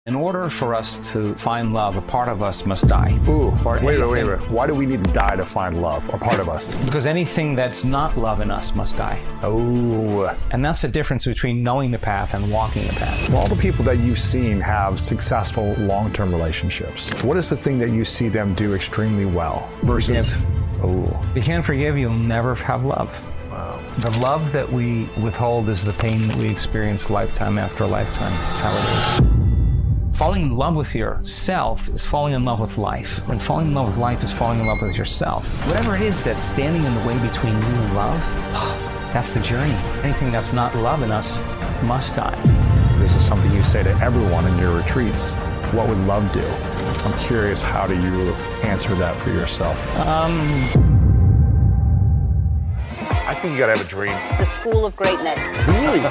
In order for us to find love, a part of us must die. Ooh, wait. Why do we need to die to find love, or part of us? Because anything that's not love in us must die. Oh. And that's the difference between knowing the path and walking the path. Well, all the people that you've seen have successful long-term relationships. What is the thing that you see them do extremely well versus... If you can't forgive, you'll never have love. Wow. The love that we withhold is the pain that we experience lifetime after lifetime. That's how it is. Falling in love with yourself is falling in love with life. And falling in love with life is falling in love with yourself. Whatever it is that's standing in the way between you and love, that's the journey. Anything that's not love in us must die. This is something you say to everyone in your retreats. What would love do? I'm curious, how do you answer that for yourself? I think you gotta have a dream. The School of Greatness. Really?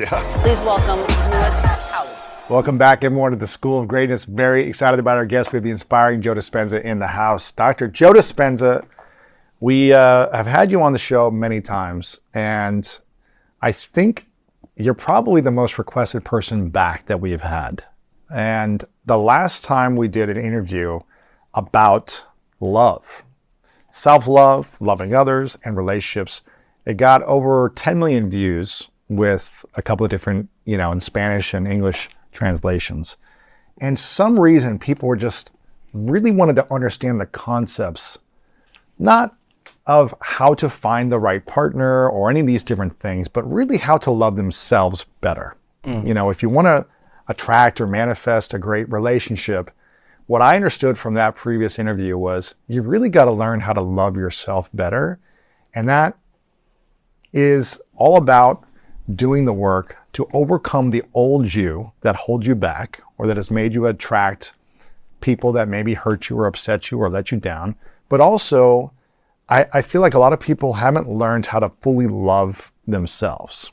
Yeah. Please welcome Lewis Howes. Welcome back, everyone, to the School of Greatness. Very excited about our guest. We have the inspiring Joe Dispenza in the house. Dr. Joe Dispenza, we have had you on the show many times, and I think you're probably the most requested person back that we've had. And the last time we did an interview about love, self-love, loving others, and relationships, it got over 10 million views with a couple of different, in Spanish and English translations. And some reason people were just really wanted to understand the concepts, not of how to find the right partner or any of these different things, but really how to love themselves better. If you want to attract or manifest a great relationship, what I understood from that previous interview was you've really got to learn how to love yourself better. And that is all about doing the work to overcome the old you that holds you back or that has made you attract people that maybe hurt you or upset you or let you down. But also, I feel like a lot of people haven't learned how to fully love themselves.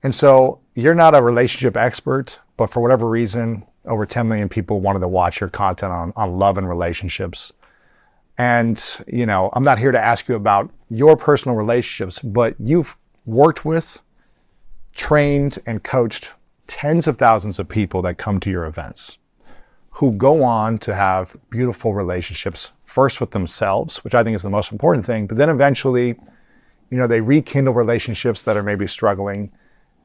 And so you're not a relationship expert, but for whatever reason, over 10 million people wanted to watch your content on love and relationships. And, I'm not here to ask you about your personal relationships, but you've worked with, trained, and coached tens of thousands of people that come to your events who go on to have beautiful relationships, first with themselves, which I think is the most important thing, but then eventually, they rekindle relationships that are maybe struggling.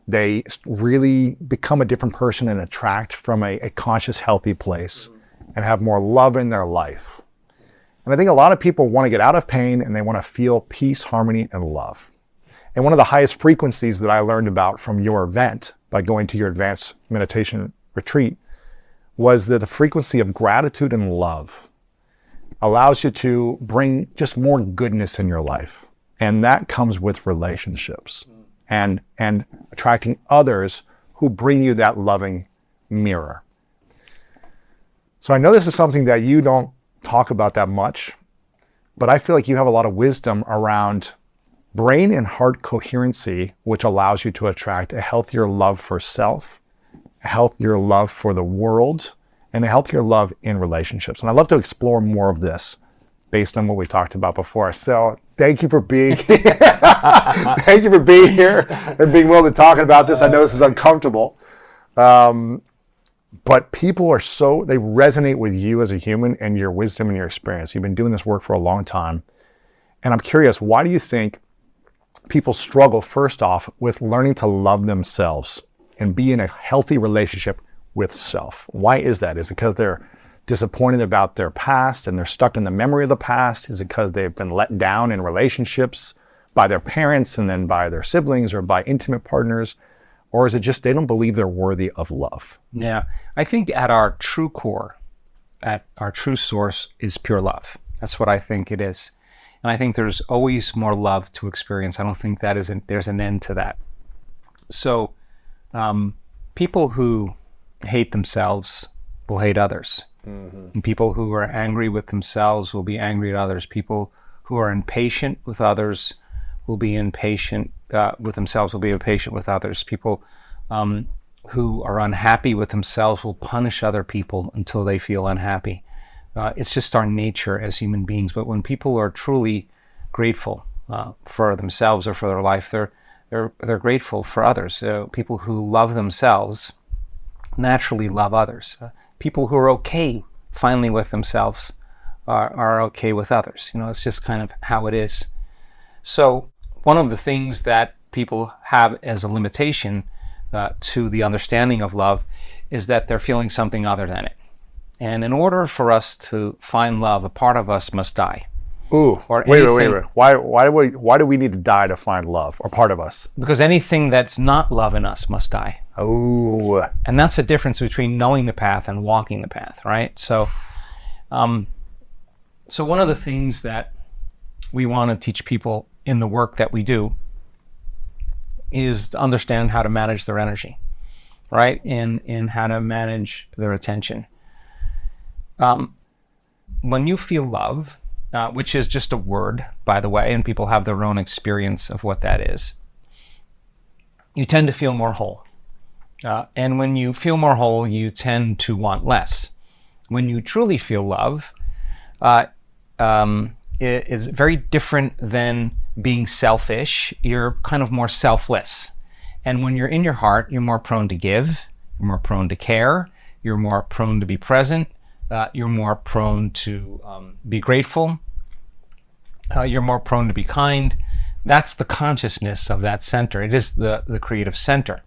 They really become a different person and attract from a conscious, healthy place and have more love in their life. And I think a lot of people want to get out of pain and they want to feel peace, harmony, and love. And one of the highest frequencies that I learned about from your event by going to your advanced meditation retreat was that the frequency of gratitude and love allows you to bring just more goodness in your life. And that comes with relationships and attracting others who bring you that loving mirror. So I know this is something that you don't talk about that much, but I feel like you have a lot of wisdom around brain and heart coherency, which allows you to attract a healthier love for self, a healthier love for the world, and a healthier love in relationships. And I'd love to explore more of this based on what we talked about before. So thank you for being here. Thank you for being here and being willing to talk about this. I know this is uncomfortable. But people they resonate with you as a human and your wisdom and your experience. You've been doing this work for a long time. And I'm curious, why do you think people struggle, first off, with learning to love themselves and be in a healthy relationship with self? Why is that? Is it because they're disappointed about their past and they're stuck in the memory of the past? Is it because they've been let down in relationships by their parents and then by their siblings or by intimate partners? Or is it just they don't believe they're worthy of love? Yeah, I think at our true core, at our true source is pure love. That's what I think it is. And I think there's always more love to experience. I don't think there's an end to that. So people who hate themselves will hate others. Mm-hmm. And people who are angry with themselves will be angry at others. People who are impatient with others will be impatient with themselves, will be impatient with others. People who are unhappy with themselves will punish other people until they feel unhappy. It's just our nature as human beings. But when people are truly grateful for themselves or for their life, they're grateful for others. So people who love themselves naturally love others. People who are okay finally with themselves are okay with others. It's just kind of how it is. So one of the things that people have as a limitation to the understanding of love is that they're feeling something other than it. And in order for us to find love, a part of us must die. Ooh, Or wait. anything- Why do we need to die to find love, or part of us? Because anything that's not love in us must die. Oh, And that's the difference between knowing the path and walking the path, right? So one of the things that we want to teach people in the work that we do is to understand how to manage their energy, right? And how to manage their attention. When you feel love, which is just a word, by the way, and people have their own experience of what that is, you tend to feel more whole. And when you feel more whole, you tend to want less. When you truly feel love, it is very different than being selfish. You're kind of more selfless. And when you're in your heart, you're more prone to give, you're more prone to care, you're more prone to be present, you're more prone to be grateful, you're more prone to be kind. That's the consciousness of that center. It is the creative center.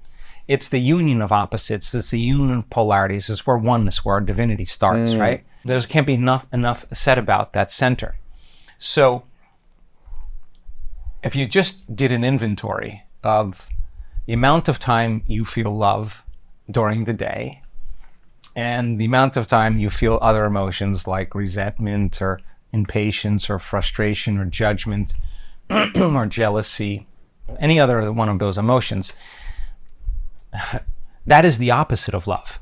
It's the union of opposites. It's the union of polarities. It's where oneness, where our divinity starts, right? There can't be enough said about that center. So if you just did an inventory of the amount of time you feel love during the day and the amount of time you feel other emotions like resentment or impatience or frustration or judgment or jealousy, any other one of those emotions, that is the opposite of love.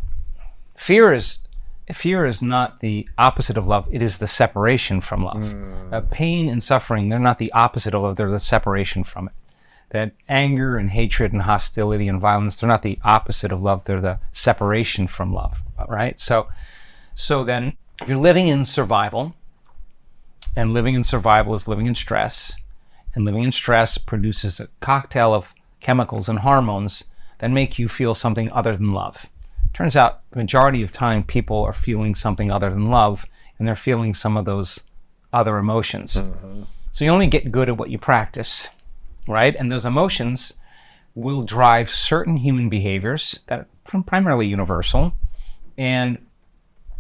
Fear is not the opposite of love. It is the separation from love. Pain and suffering, they're not the opposite of love. They're the separation from it. That anger and hatred and hostility and violence, they're not the opposite of love. They're the separation from love, right? So then if you're living in survival, and living in survival is living in stress, and living in stress produces a cocktail of chemicals and hormones that make you feel something other than love. Turns out the majority of time people are feeling something other than love, and they're feeling some of those other emotions. So you only get good at what you practice, right? And those emotions will drive certain human behaviors that are primarily universal and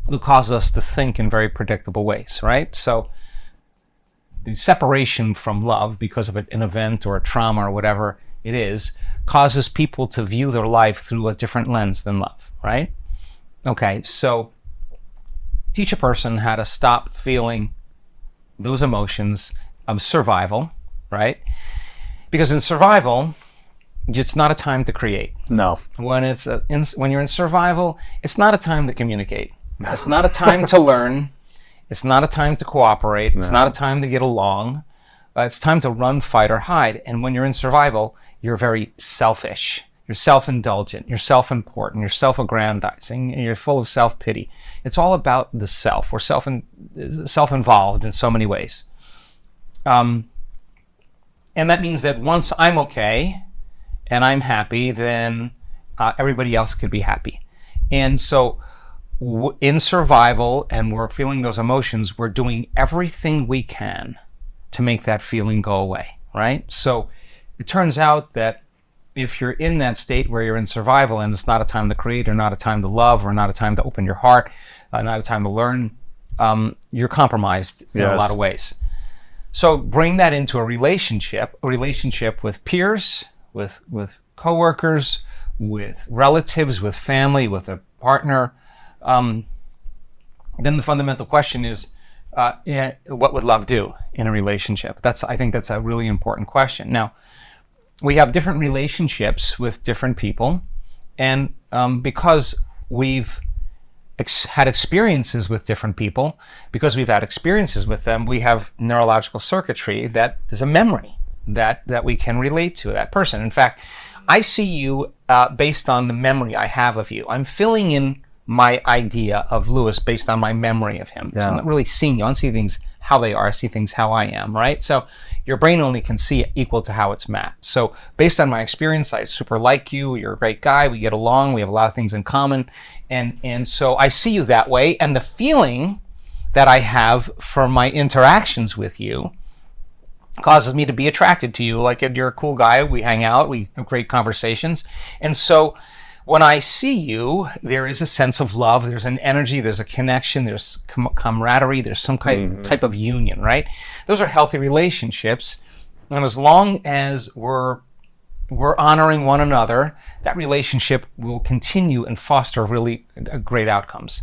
will cause us to think in very predictable ways, right? So the separation from love because of an event or a trauma or whatever it is causes people to view their life through a different lens than love, right? Okay, so teach a person how to stop feeling those emotions of survival, right? Because in survival, it's not a time to create. no. When you're in survival, it's not a time to communicate. It's not a time to learn. It's not a time to cooperate. It's not a time to get along. It's time to run, fight, or hide. And when you're in survival, you're very selfish. You're self-indulgent. You're self-important. You're self-aggrandizing. And you're full of self-pity. It's all about the self. We're self-involved in so many ways. And that means that once I'm okay and I'm happy, then everybody else could be happy. And so in survival, and we're feeling those emotions, we're doing everything we can to make that feeling go away, right? So it turns out that if you're in that state where you're in survival and it's not a time to create or not a time to love or not a time to open your heart, not a time to learn, you're compromised in a lot of ways. So bring that into a relationship with peers, with coworkers, with relatives, with family, with a partner. Then the fundamental question is, what would love do in a relationship? I think that's a really important question. Now, we have different relationships with different people, and because we've had experiences with different people, because we've had experiences with them, we have neurological circuitry that is a memory that we can relate to that person. In fact, I see you based on the memory I have of you. I'm filling in my idea of Lewis based on my memory of him. So I'm not really seeing you. I don't see things how they are. I see things how I am, right? So your brain only can see equal to how it's mapped. So based on my experience, I super like you. You're a great guy. We get along. We have a lot of things in common. And so I see you that way. And the feeling that I have from my interactions with you causes me to be attracted to you. Like, you're a cool guy. We hang out. We have great conversations. And so when I see you, there is a sense of love. There's an energy. There's a connection. There's camaraderie. There's some type of union, right? Those are healthy relationships. And as long as we're honoring one another, that relationship will continue and foster really great outcomes.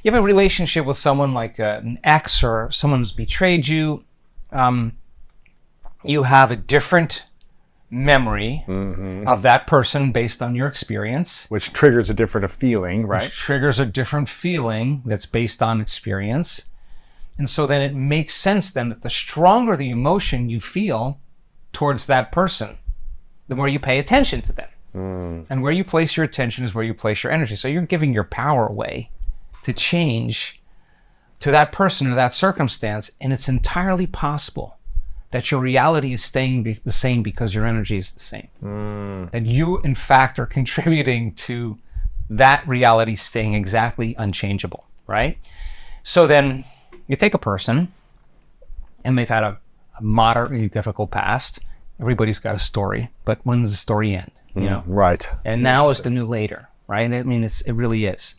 You have a relationship with someone like an ex or someone who's betrayed you, you have a different memory of that person based on your experience. Which triggers a different feeling, right? Which triggers a different feeling that's based on experience. And so then it makes sense then that the stronger the emotion you feel towards that person, the more you pay attention to them. And where you place your attention is where you place your energy. So you're giving your power away to change to that person or that circumstance. And it's entirely possible that your reality is staying the same because your energy is the same. That you, in fact, are contributing to that reality staying exactly unchangeable, right? So then you take a person, and they've had a moderately difficult past. Everybody's got a story, but when does the story end? You know, right? And now is the new later, right? I mean, it really is.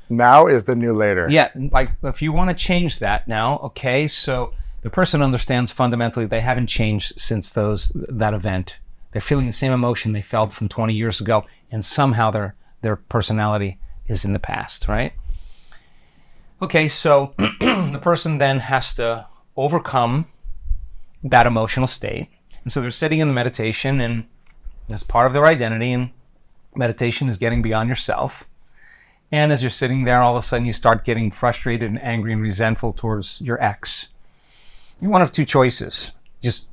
Now is the new later. Yeah, like if you want to change that now, okay, so the person understands fundamentally they haven't changed since that event. They're feeling the same emotion they felt from 20 years ago, and somehow their personality is in the past, right? Okay, so the person then has to overcome that emotional state. And so they're sitting in the meditation, and it's part of their identity, and meditation is getting beyond yourself. And as you're sitting there, all of a sudden you start getting frustrated and angry and resentful towards your ex. You're one of two choices. Just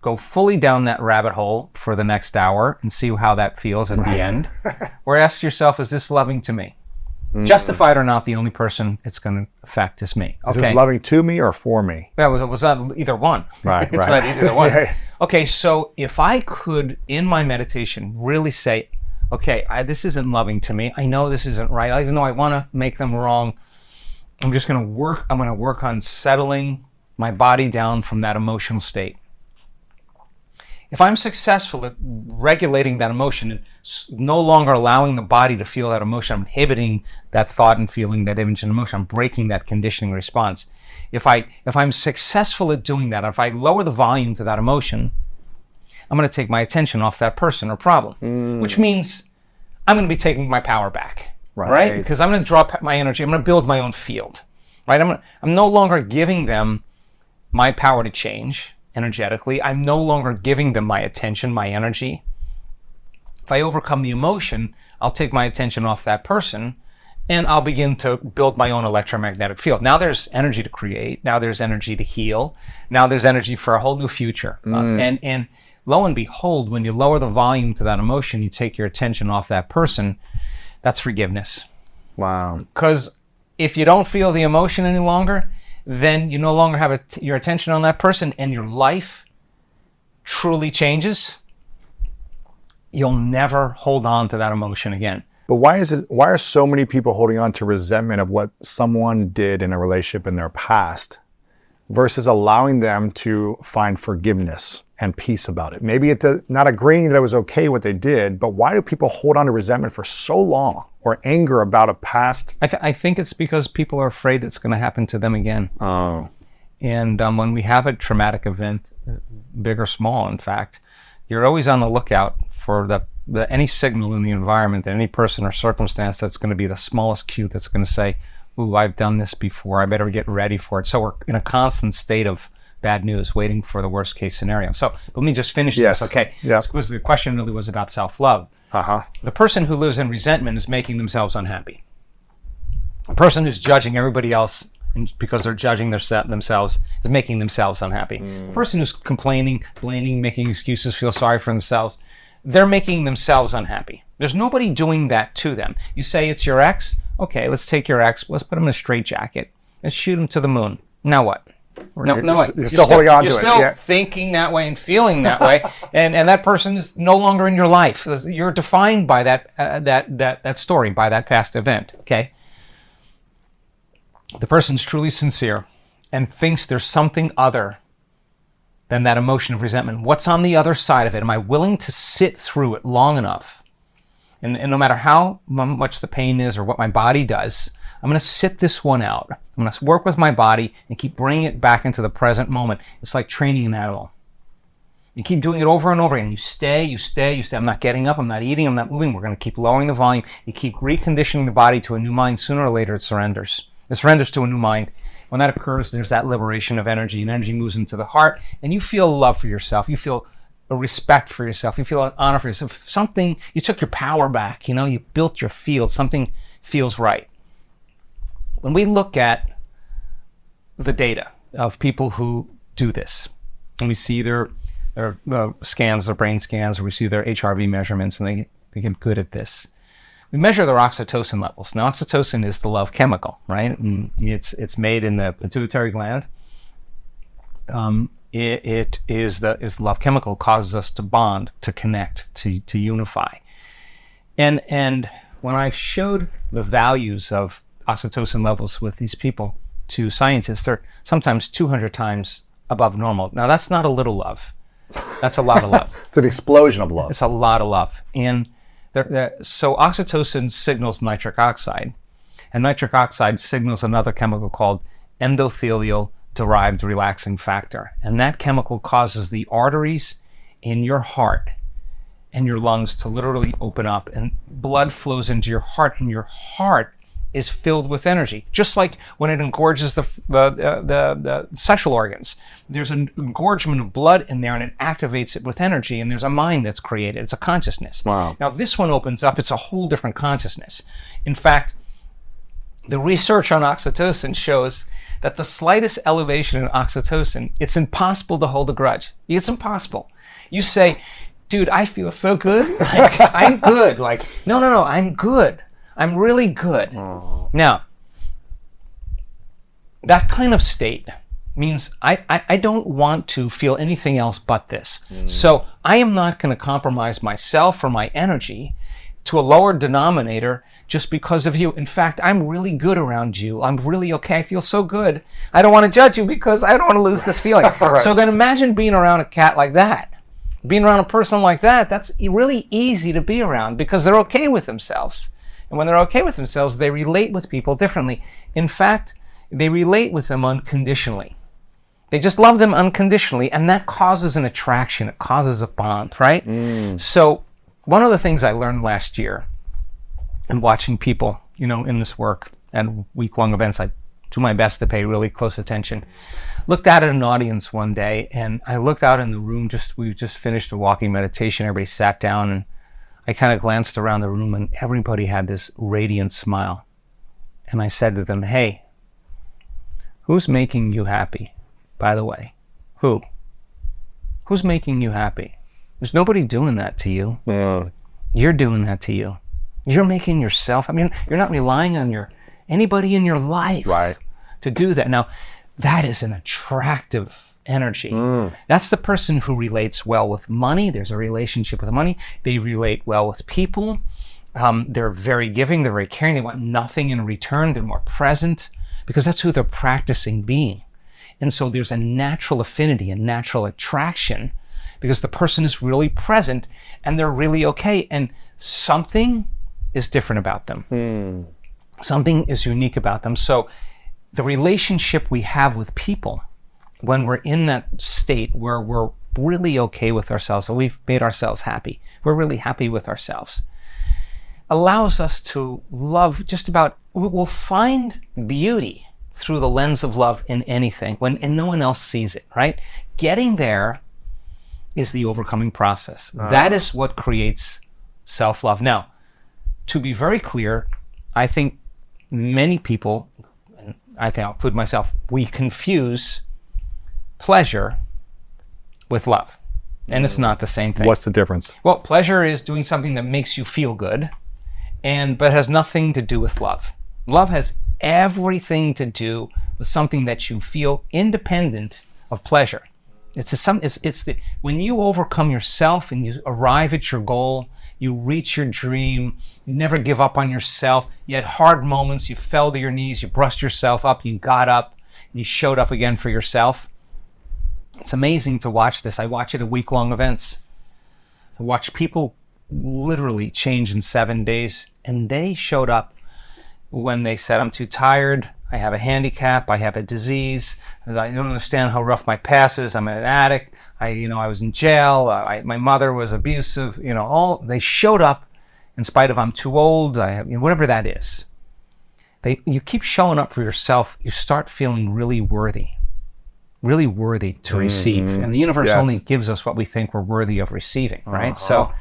go fully down that rabbit hole for the next hour and see how that feels at the end. Or ask yourself, is this loving to me? Justified or not, the only person it's going to affect is me. Is this loving to me or for me? Yeah, it was not either one. Right, It's right. not either one. Okay, so if I could, in my meditation, really say, okay, this isn't loving to me. I know this isn't right. Even though I want to make them wrong, I'm just going to work. I'm going to work on settling my body down from that emotional state. If I'm successful at regulating that emotion and no longer allowing the body to feel that emotion, I'm inhibiting that thought and feeling, that image and emotion, I'm breaking that conditioning response. If I'm successful at doing that, if I lower the volume to that emotion, I'm going to take my attention off that person or problem, which means I'm going to be taking my power back, right? Because I'm going to draw my energy. I'm going to build my own field, right? I'm no longer giving them my power to change energetically. I'm no longer giving them my attention, my energy. If I overcome the emotion, I'll take my attention off that person and I'll begin to build my own electromagnetic field. Now there's energy to create. Now there's energy to heal. Now there's energy for a whole new future. And lo and behold, when you lower the volume to that emotion, you take your attention off that person, that's forgiveness. Wow. Because if you don't feel the emotion any longer, then you no longer have your attention on that person and your life truly changes. You'll never hold on to that emotion again. But why are so many people holding on to resentment of what someone did in a relationship in their past versus allowing them to find forgiveness and peace about it? Maybe it's not agreeing that it was okay what they did, but why do people hold on to resentment for so long or anger about a past? I think it's because people are afraid it's going to happen to them again. Oh. And when we have a traumatic event, big or small, in fact, you're always on the lookout for any signal in the environment, any person or circumstance that's going to be the smallest cue that's going to say, ooh, I've done this before, I better get ready for it. So we're in a constant state of bad news, waiting for the worst case scenario. So let me just finish this, okay? Yeah. Because the question really was about self-love. The person who lives in resentment is making themselves unhappy. A person who's judging everybody else because they're judging themselves is making themselves unhappy. A person who's complaining, blaming, making excuses, feel sorry for themselves, they're making themselves unhappy. There's nobody doing that to them. You say it's your ex? Okay, let's take your ex, let's put him in a straitjacket. Let's shoot him to the moon. Now what? No, You're still holding on to it. You're still Yeah. thinking that way and feeling that way, and that person is no longer in your life. You're defined by that story, by that past event. Okay. The person's truly sincere and thinks there's something other than that emotion of resentment. What's on the other side of it? Am I willing to sit through it long enough? And no matter how much the pain is or what my body does, I'm going to sit this one out. I'm going to work with my body and keep bringing it back into the present moment. It's like training an animal. You keep doing it over and over again. You stay. I'm not getting up. I'm not eating. I'm not moving. We're going to keep lowering the volume. You keep reconditioning the body to a new mind. Sooner or later, it surrenders. It surrenders to a new mind. When that occurs, there's that liberation of energy, and energy moves into the heart, and you feel love for yourself. You feel a respect for yourself. You feel an honor for yourself. Something, you took your power back. You built your field. Something feels right. When we look at the data of people who do this, and we see their scans, their brain scans, or we see their HRV measurements, and they get good at this. We measure their oxytocin levels. Now, oxytocin is the love chemical, right? And it's made in the pituitary gland. It is the love chemical, causes us to bond, to connect, to unify. And when I showed the values of oxytocin levels with these people to scientists, they're sometimes 200 times above normal. Now, that's not a little love. That's a lot of love. It's an explosion of love. It's a lot of love. And so oxytocin signals nitric oxide, and nitric oxide signals another chemical called endothelial-derived relaxing factor. And that chemical causes the arteries in your heart and your lungs to literally open up, and blood flows into your heart, and your heart is filled with energy. Just like when it engorges the sexual organs, there's an engorgement of blood in there, and it activates it with energy, and there's a mind that's created. It's a consciousness. Wow. Now this one opens up, it's a whole different consciousness. In fact, the research on oxytocin shows that the slightest elevation in oxytocin, it's impossible to hold a grudge. It's impossible. You say, dude, I feel so good. Like, I'm good. Like, no, I'm good. I'm really good. Oh. Now, that kind of state means I don't want to feel anything else but this. So I am not going to compromise myself or my energy to a lower denominator just because of you. In fact, I'm really good around you. I'm really okay. I feel so good. I don't want to judge you because I don't want to lose this feeling. Right. So then imagine being around a cat like that. Being around a person like that, that's really easy to be around because they're okay with themselves. And when they're okay with themselves, they relate with people differently. In fact, they relate with them unconditionally. They just love them unconditionally, and that causes an attraction. It causes a bond, right? So one of the things I learned last year in watching people, in this work and week-long events, I do my best to pay really close attention. Looked out at an audience one day, and I looked out in the room. We just finished a walking meditation. Everybody sat down, and I kind of glanced around the room, and everybody had this radiant smile. And I said to them, hey, who's making you happy, by the way? Who's making you happy? There's nobody doing that to you. You're doing that to you. You're making yourself, you're not relying on anybody in your life to do that. Now, that is an attractive energy. That's the person who relates well with money. There's a relationship with money. They relate well with people. They're very giving. They're very caring. They want nothing in return. They're more present because that's who they're practicing being. And so there's a natural affinity, a natural attraction because the person is really present and they're really okay. And something is different about them. Something is unique about them. So the relationship we have with people, when we're in that state where we're really okay with ourselves, so we've made ourselves happy, we're really happy with ourselves, allows us to love we'll find beauty through the lens of love in anything and no one else sees it, right? Getting there is the overcoming process. That is what creates self-love. Now, to be very clear, I think many people, and I think I'll include myself, we confuse pleasure with love. And it's not the same thing. What's the difference? Well, pleasure is doing something that makes you feel good, but has nothing to do with love. Love has everything to do with something that you feel independent of pleasure. When you overcome yourself and you arrive at your goal, you reach your dream, you never give up on yourself. You had hard moments, you fell to your knees, you brushed yourself up, you got up, and you showed up again for yourself. It's amazing to watch this. I watch it at week-long events. I watch people literally change in 7 days, and they showed up when they said, I'm too tired, I have a handicap, I have a disease, I don't understand how rough my past is, I'm an addict, I was in jail, my mother was abusive, they showed up in spite of I'm too old, whatever that is. You keep showing up for yourself, you start feeling really worthy to receive. And the universe only gives us what we think we're worthy of receiving, right? So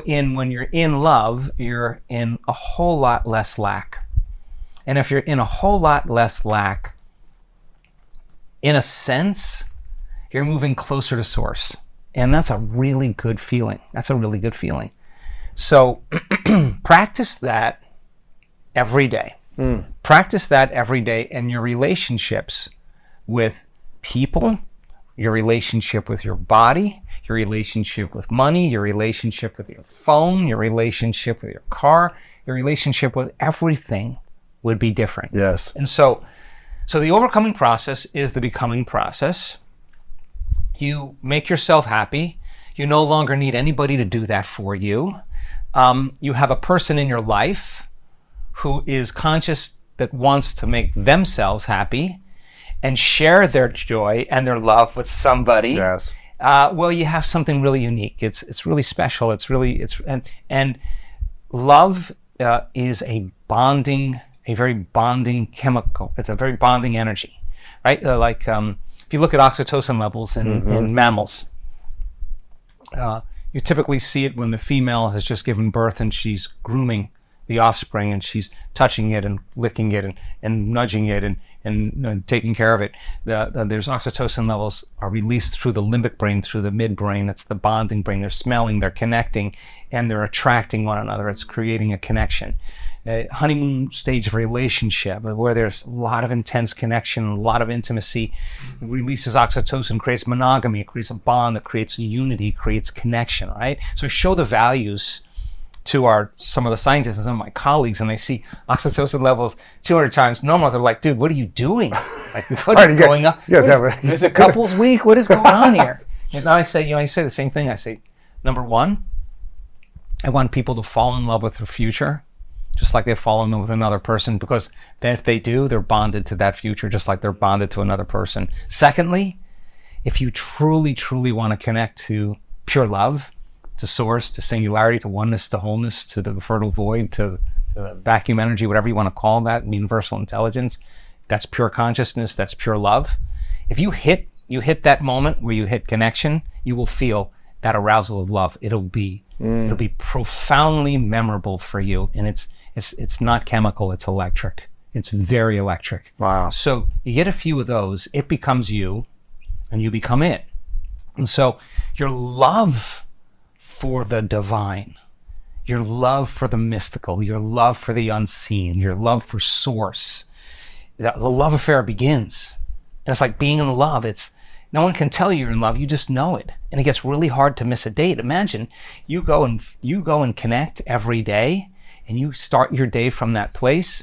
when you're in love, you're in a whole lot less lack. And if you're in a whole lot less lack, in a sense, you're moving closer to source. And that's a really good feeling. So practice that every day. Practice that every day in your relationships with people, your relationship with your body, your relationship with money, your relationship with your phone, your relationship with your car, your relationship with everything would be different. Yes. And so the overcoming process is the becoming process. You make yourself happy. You no longer need anybody to do that for you. You have a person in your life who is conscious that wants to make themselves happy and share their joy and their love with somebody. Yes. Well, you have something really unique. It's really special. And love is a very bonding chemical. It's a very bonding energy, right? If you look at oxytocin levels in mammals, you typically see it when the female has just given birth and she's grooming the offspring and she's touching it and licking it and nudging it and taking care of it. There's oxytocin levels are released through the limbic brain, through the midbrain. That's the bonding brain. They're smelling, they're connecting, and they're attracting one another. It's creating a connection. A honeymoon stage of relationship where there's a lot of intense connection, a lot of intimacy, releases oxytocin, creates monogamy, it creates a bond that creates unity, creates connection, right? So I show the values to some of the scientists and some of my colleagues, and they see oxytocin levels 200 times normal. They're like, dude, what are you doing? Like, what is going on? Is it couples week? What is going on here? And I say the same thing. I say, number one, I want people to fall in love with their future, just like they fall in love with another person, because then if they do, they're bonded to that future, just like they're bonded to another person. Secondly, if you truly, truly want to connect to pure love, to source, to singularity, to oneness, to wholeness, to the fertile void, to vacuum energy, whatever you want to call that, universal intelligence, that's pure consciousness, that's pure love. If you hit that moment where you hit connection, you will feel that arousal of love. It'll be profoundly memorable for you, and it's not chemical, it's electric. It's very electric. Wow. So you get a few of those, it becomes you, and you become it. And so your love for the divine, your love for the mystical, your love for the unseen, your love for source, the love affair begins. And it's like being in love. No one can tell you you're in love, you just know it. And it gets really hard to miss a date. Imagine you go and connect every day, and you start your day from that place.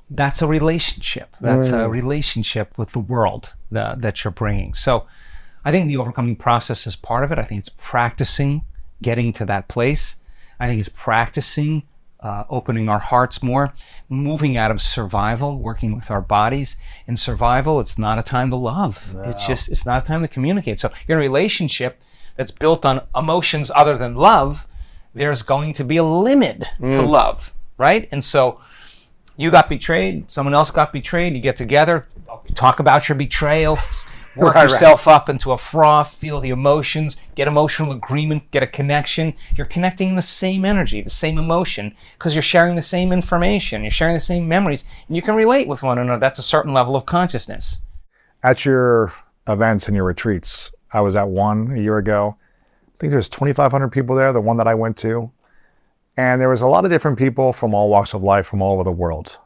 That's a relationship. That's a relationship with the world that you're bringing. So I think the overcoming process is part of it. I think it's practicing getting to that place. I think it's practicing opening our hearts more, moving out of survival, working with our bodies. In survival, it's not a time to love. No. It's not a time to communicate. So you're in a relationship that's built on emotions other than love, there's going to be a limit to love, right? And so you got betrayed, someone else got betrayed, you get together, talk about your betrayal, work yourself up into a froth, feel the emotions, get emotional agreement, get a connection. You're connecting the same energy, the same emotion, because you're sharing the same information, you're sharing the same memories, and you can relate with one another. That's a certain level of consciousness. At your events and your retreats, I was at one a year ago. I think there's 2,500 people there, the one that I went to. And there was a lot of different people from all walks of life, from all over the world.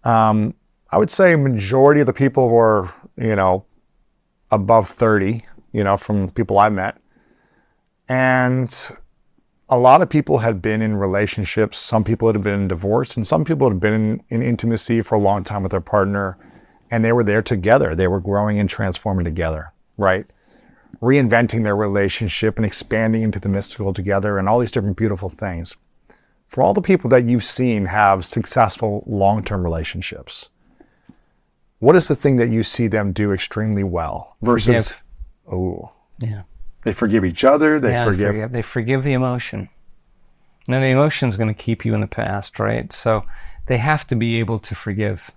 I I would say majority of the people were, above 30, from people I met. And a lot of people had been in relationships. Some people had been divorced, and some people had been in intimacy for a long time with their partner, and they were there together. They were growing and transforming together, right? Reinventing their relationship and expanding into the mystical together and all these different beautiful things. For all the people that you've seen have successful long-term relationships, what is the thing that you see them do extremely well versus, Yeah. They forgive each other, they forgive. They forgive the emotion. Now the emotion is going to keep you in the past, right? So they have to be able to forgive.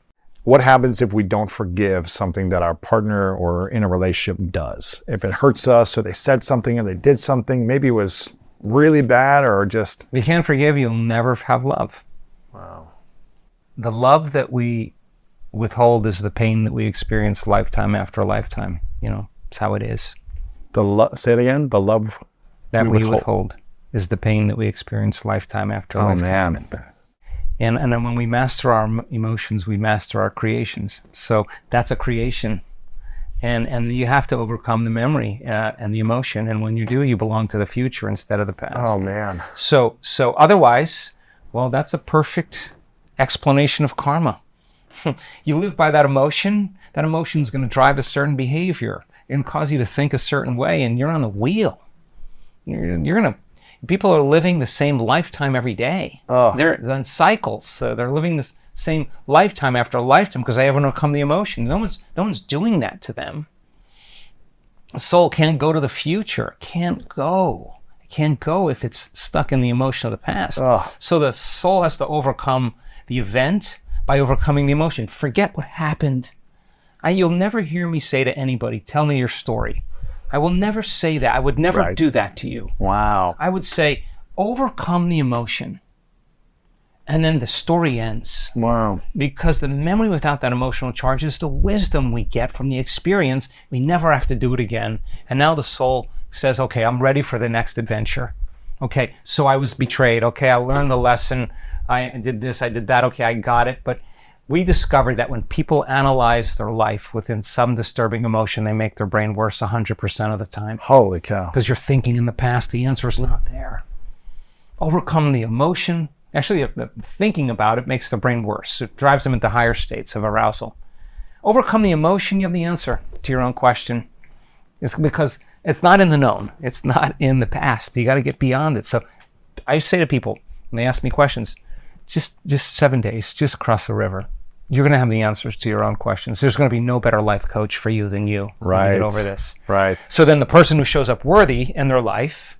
What happens if we don't forgive something that our partner or in a relationship does? If it hurts us, or they said something, or they did something, maybe it was really bad, or just... If you can't forgive, you'll never have love. Wow. The love that we withhold is the pain that we experience lifetime after lifetime. It's how it is. Say it again. The love that we withhold is the pain that we experience lifetime after lifetime. Oh, man. And then when we master our emotions, we master our creations. So that's a creation. And you have to overcome the memory and the emotion. And when you do, you belong to the future instead of the past. Oh, man. So otherwise, well, that's a perfect explanation of karma. You live by that emotion is going to drive a certain behavior and cause you to think a certain way, and you're on the wheel. People are living the same lifetime every day. Oh. They're in cycles. So they're living the same lifetime after lifetime because they haven't overcome the emotion. No one's doing that to them. The soul can't go to the future. It can't go if it's stuck in the emotion of the past. Oh. So the soul has to overcome the event by overcoming the emotion. Forget what happened. You'll never hear me say to anybody, tell me your story. I will never say that. I would never do that to you. Wow. I would say, overcome the emotion. And then the story ends. Wow. Because the memory without that emotional charge is the wisdom we get from the experience. We never have to do it again. And now the soul says, okay, I'm ready for the next adventure. Okay, so I was betrayed. Okay, I learned the lesson. I did this, I did that. Okay, I got it. But we discovered that when people analyze their life within some disturbing emotion, they make their brain worse 100% of the time. Holy cow. Because you're thinking in the past, the answer is not there. Overcome the emotion. Actually, the thinking about it makes the brain worse. It drives them into higher states of arousal. Overcome the emotion, you have the answer to your own question. It's because it's not in the known. It's not in the past. You got to get beyond it. So I say to people, when they ask me questions, just 7 days, just across the river. You're going to have the answers to your own questions. There's going to be no better life coach for you than you. Right. To get over this. Right. So then the person who shows up worthy in their life,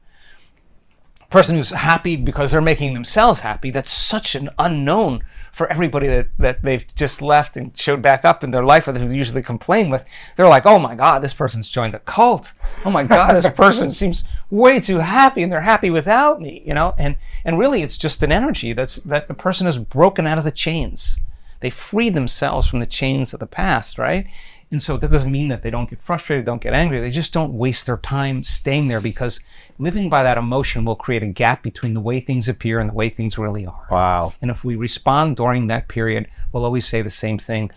person who's happy because they're making themselves happy, that's such an unknown for everybody that they've just left and showed back up in their life, or they usually complain with. They're like, oh my God, this person's joined a cult. Oh my God, this person seems way too happy, and they're happy without me, And really, it's just an energy that the person has broken out of the chains. They free themselves from the chains of the past, right? And so that doesn't mean that they don't get frustrated, don't get angry. They just don't waste their time staying there, because living by that emotion will create a gap between the way things appear and the way things really are. Wow. And if we respond during that period, we'll always say the same thing. I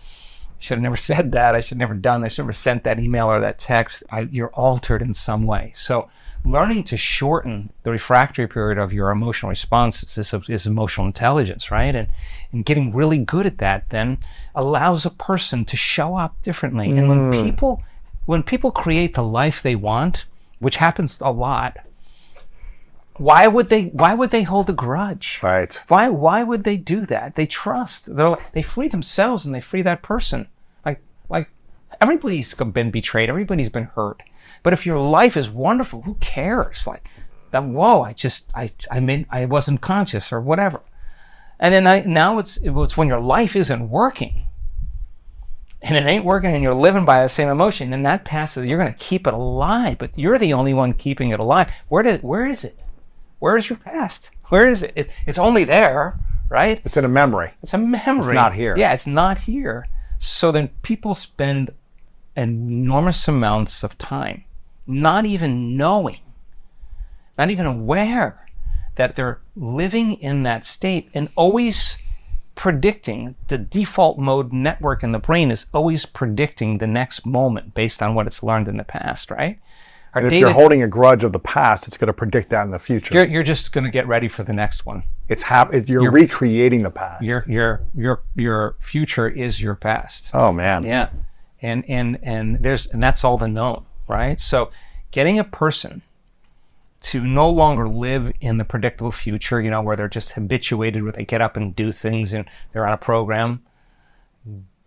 should have never said that. I should have never done that. I should have never sent that email or that text. You're altered in some way. So learning to shorten the refractory period of your emotional responses is emotional intelligence, right? And getting really good at that then allows a person to show up differently. And when people create the life they want, which happens a lot, why would they hold a grudge? Right. Why would they do that? They trust. They free themselves and they free that person. Like everybody's been betrayed. Everybody's been hurt. But if your life is wonderful, who cares? Like that. Whoa! I wasn't conscious or whatever. And then now it's when your life isn't working, and it ain't working, and you're living by the same emotion. And that passes. You're going to keep it alive, but you're the only one keeping it alive. Where is it? Where is your past? Where is it? It's only there, right? It's in a memory. It's a memory. It's not here. Yeah, it's not here. So then people spend enormous amounts of time not even knowing, not even aware that they're living in that state, and always predicting. The default mode network in the brain is always predicting the next moment based on what it's learned in the past, right? Our And if you're holding a grudge of the past, it's going to predict that in the future. you're just going to get ready for the next one. You're recreating the past. Your future is your past. Oh man. Yeah. And that's all the known, right? So getting a person to no longer live in the predictable future, where they're just habituated, where they get up and do things and they're on a program.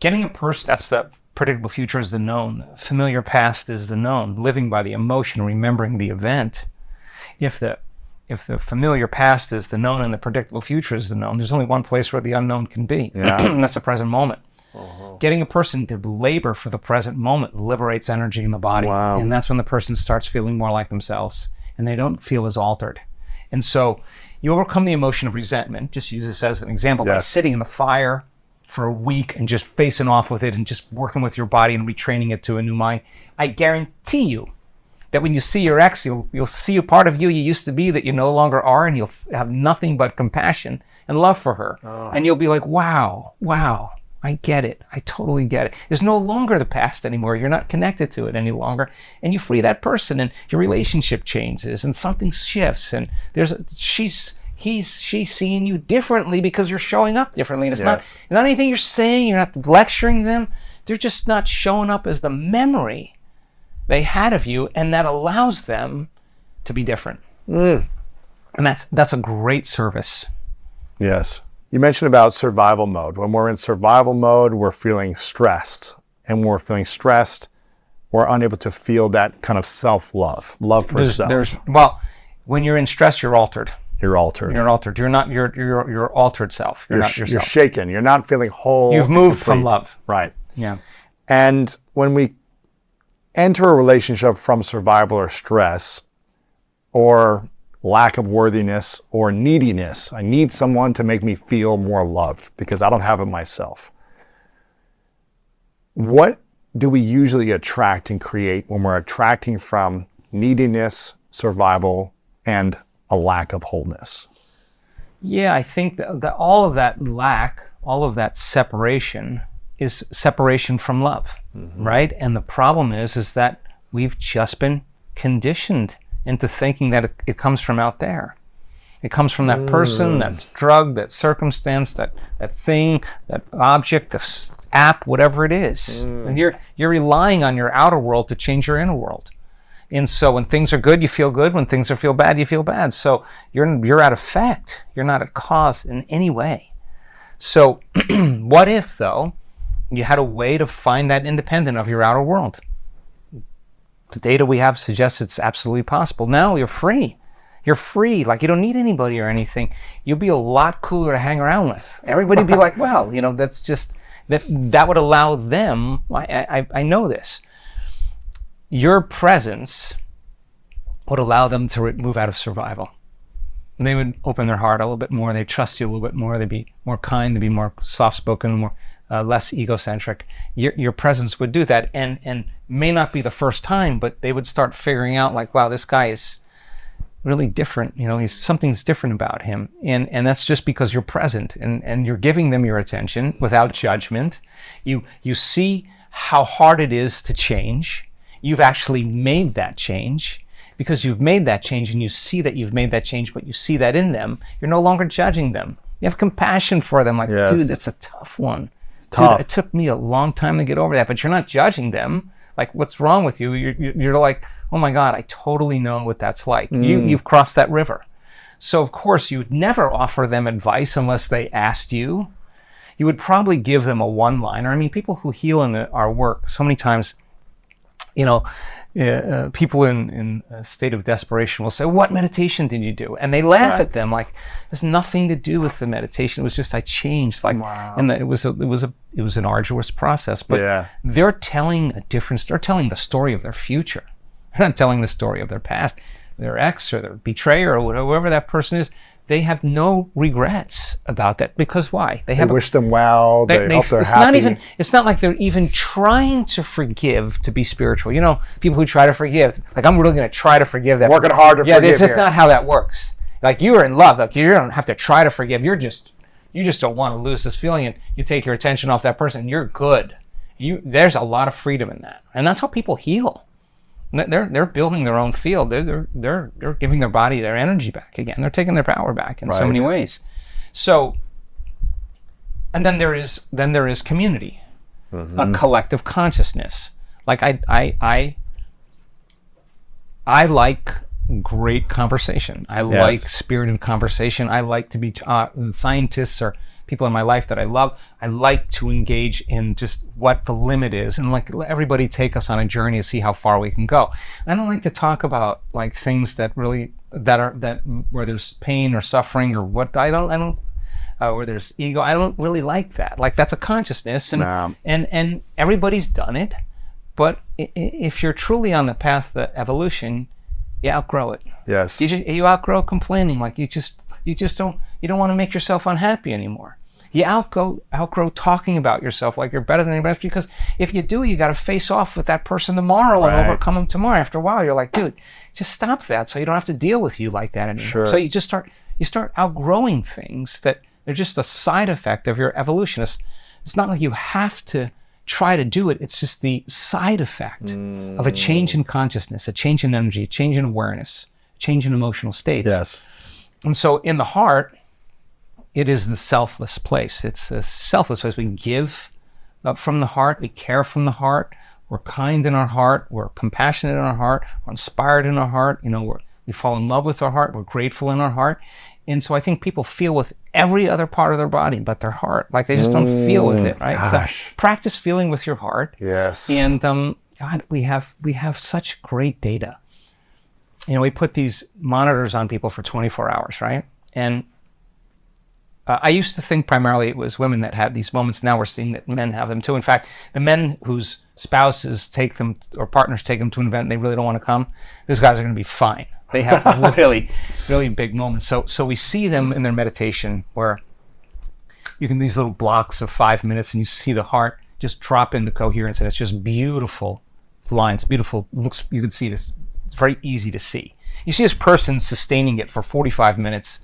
Getting a person, that's the predictable future is the known. Familiar past is the known. Living by the emotion, remembering the event. If the familiar past is the known and the predictable future is the known, there's only one place where the unknown can be. Yeah. And that's the present moment. Getting a person to labor for the present moment liberates energy in the body. Wow. And that's when the person starts feeling more like themselves and they don't feel as altered. And so you overcome the emotion of resentment. Just use this as an example by sitting in the fire for a week and just facing off with it and just working with your body and retraining it to a new mind. I guarantee you that when you see your ex, you'll see a part of you used to be that you no longer are, and you'll have nothing but compassion and love for her. And you'll be like, wow, I get it. I totally get it. There's no longer the past anymore. You're not connected to it any longer. And you free that person and your relationship changes and something shifts. And she's seeing you differently because you're showing up differently. And it's not anything you're saying. You're not lecturing them. They're just not showing up as the memory they had of you. And that allows them to be different. And that's a great service. Yes. You mentioned about survival mode. When we're in survival mode, we're feeling stressed. And when we're feeling stressed, we're unable to feel that kind of self-love, love for self. When you're in stress, you're altered. You're altered. You're altered. You're not your altered self. You're not yourself. You're shaken. You're not feeling whole. You've moved from love. Right. Yeah. And when we enter a relationship from survival or stress or lack of worthiness or neediness, I need someone to make me feel more loved because I don't have it myself. What do we usually attract and create when we're attracting from neediness, survival, and a lack of wholeness? Yeah, I think that all of that lack, all of that separation is separation from love, right? And the problem is that we've just been conditioned into thinking that it comes from out there. It comes from that person, that drug, that circumstance, that thing, that object, the app, whatever it is. And you're relying on your outer world to change your inner world. And so when things are good, you feel good. When things feel bad, you feel bad. So you're at effect. You're not at cause in any way. So what if, though, you had a way to find that independent of your outer world? The data we have suggests it's absolutely possible. Now you're free. You're free. Like, you don't need anybody or anything. You'll be a lot cooler to hang around with. Everybody be like, well, that's just, that would allow them, I know this. Your presence would allow them to move out of survival. And they would open their heart a little bit more. They'd trust you a little bit more. They'd be more kind. They'd be more soft-spoken, more less egocentric. Your presence would do that, and may not be the first time, but they would start figuring out, like, wow, this guy is really different. Something's different about him, and that's just because you're present and you're giving them your attention without judgment. You see how hard it is to change. You've actually made that change. Because you've made that change and you see that you've made that change, but you see that in them, you're no longer judging them. You have compassion for them. Like, dude, that's a tough one. It's tough. Dude, it took me a long time to get over that, but you're not judging them. Like, what's wrong with you? You're like, oh my God, I totally know what that's like. You've crossed that river. So of course you would never offer them advice unless they asked you. You would probably give them a one-liner. I mean, people who heal in our work, so many times, people in a state of desperation will say, what meditation did you do? And they laugh at them like, there's nothing to do with the meditation. It was just I changed. Like, wow. And it was an arduous process. But they're telling they're telling the story of their future. They're not telling the story of their past. Their ex or their betrayer or whoever that person is, they have no regrets about that. Because why? They wish them well. They hope they're happy. It's not like they're even trying to forgive to be spiritual. People who try to forgive, like, I'm really going to try to forgive that. Working hard to forgive. Yeah, that's just not how that works. Like, you are in love. Like, you don't have to try to forgive. You're just You just don't want to lose this feeling, and you take your attention off that person, and you're good. There's a lot of freedom in that, and that's how people heal. They're building their own field. They're giving their body their energy back again. They're taking their power back in so many ways. So, and then there is community, a collective consciousness. Like I like great conversation. I like spirited conversation. I like to be scientists or people in my life that I love. I like to engage in just what the limit is and like let everybody take us on a journey to see how far we can go. I don't like to talk about like things that really where there's pain or suffering or what I don't where there's ego. I don't really like that. Like that's a consciousness and everybody's done it. But if you're truly on the path of evolution, you outgrow it. Yes. You outgrow complaining. Like you don't want to make yourself unhappy anymore. You outgrow talking about yourself like you're better than anybody else, because if you do, you got to face off with that person tomorrow and overcome them tomorrow. After a while, you're like, dude, just stop that, so you don't have to deal with you like that anymore. Sure. So you start outgrowing things that they're just a side effect of your evolution. It's not like you have to try to do it. It's just the side effect of a change in consciousness, a change in energy, a change in awareness, a change in emotional states. Yes. And so in the heart, it is the selfless place. It's a selfless place. We give from the heart. We care from the heart. We're kind in our heart. We're compassionate in our heart. We're inspired in our heart. We fall in love with our heart. We're grateful in our heart. And so I think people feel with every other part of their body but their heart. Like they just don't feel with it, right? Gosh. So practice feeling with your heart. Yes. And God, we have such great data. We put these monitors on people for 24 hours, right? And I used to think primarily it was women that had these moments. Now we're seeing that men have them too. In fact, the men whose spouses take them or partners take them to an event and they really don't want to come, those guys are going to be fine. They have really, really big moments. So we see them in their meditation where you can these little blocks of 5 minutes and you see the heart just drop into coherence, and it's just beautiful lines, beautiful looks. You can see this. It's very easy to see. You see this person sustaining it for 45 minutes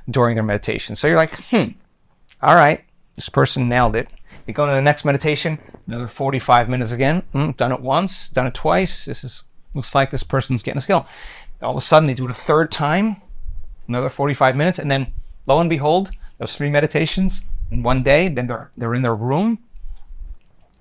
during their meditation. So you're like, all right, this person nailed it. You go to the next meditation, another 45 minutes again. Done it once, done it twice. Looks like this person's getting a skill. All of a sudden, they do it a third time, another 45 minutes, and then lo and behold, those 3 meditations in one day. Then they're in their room,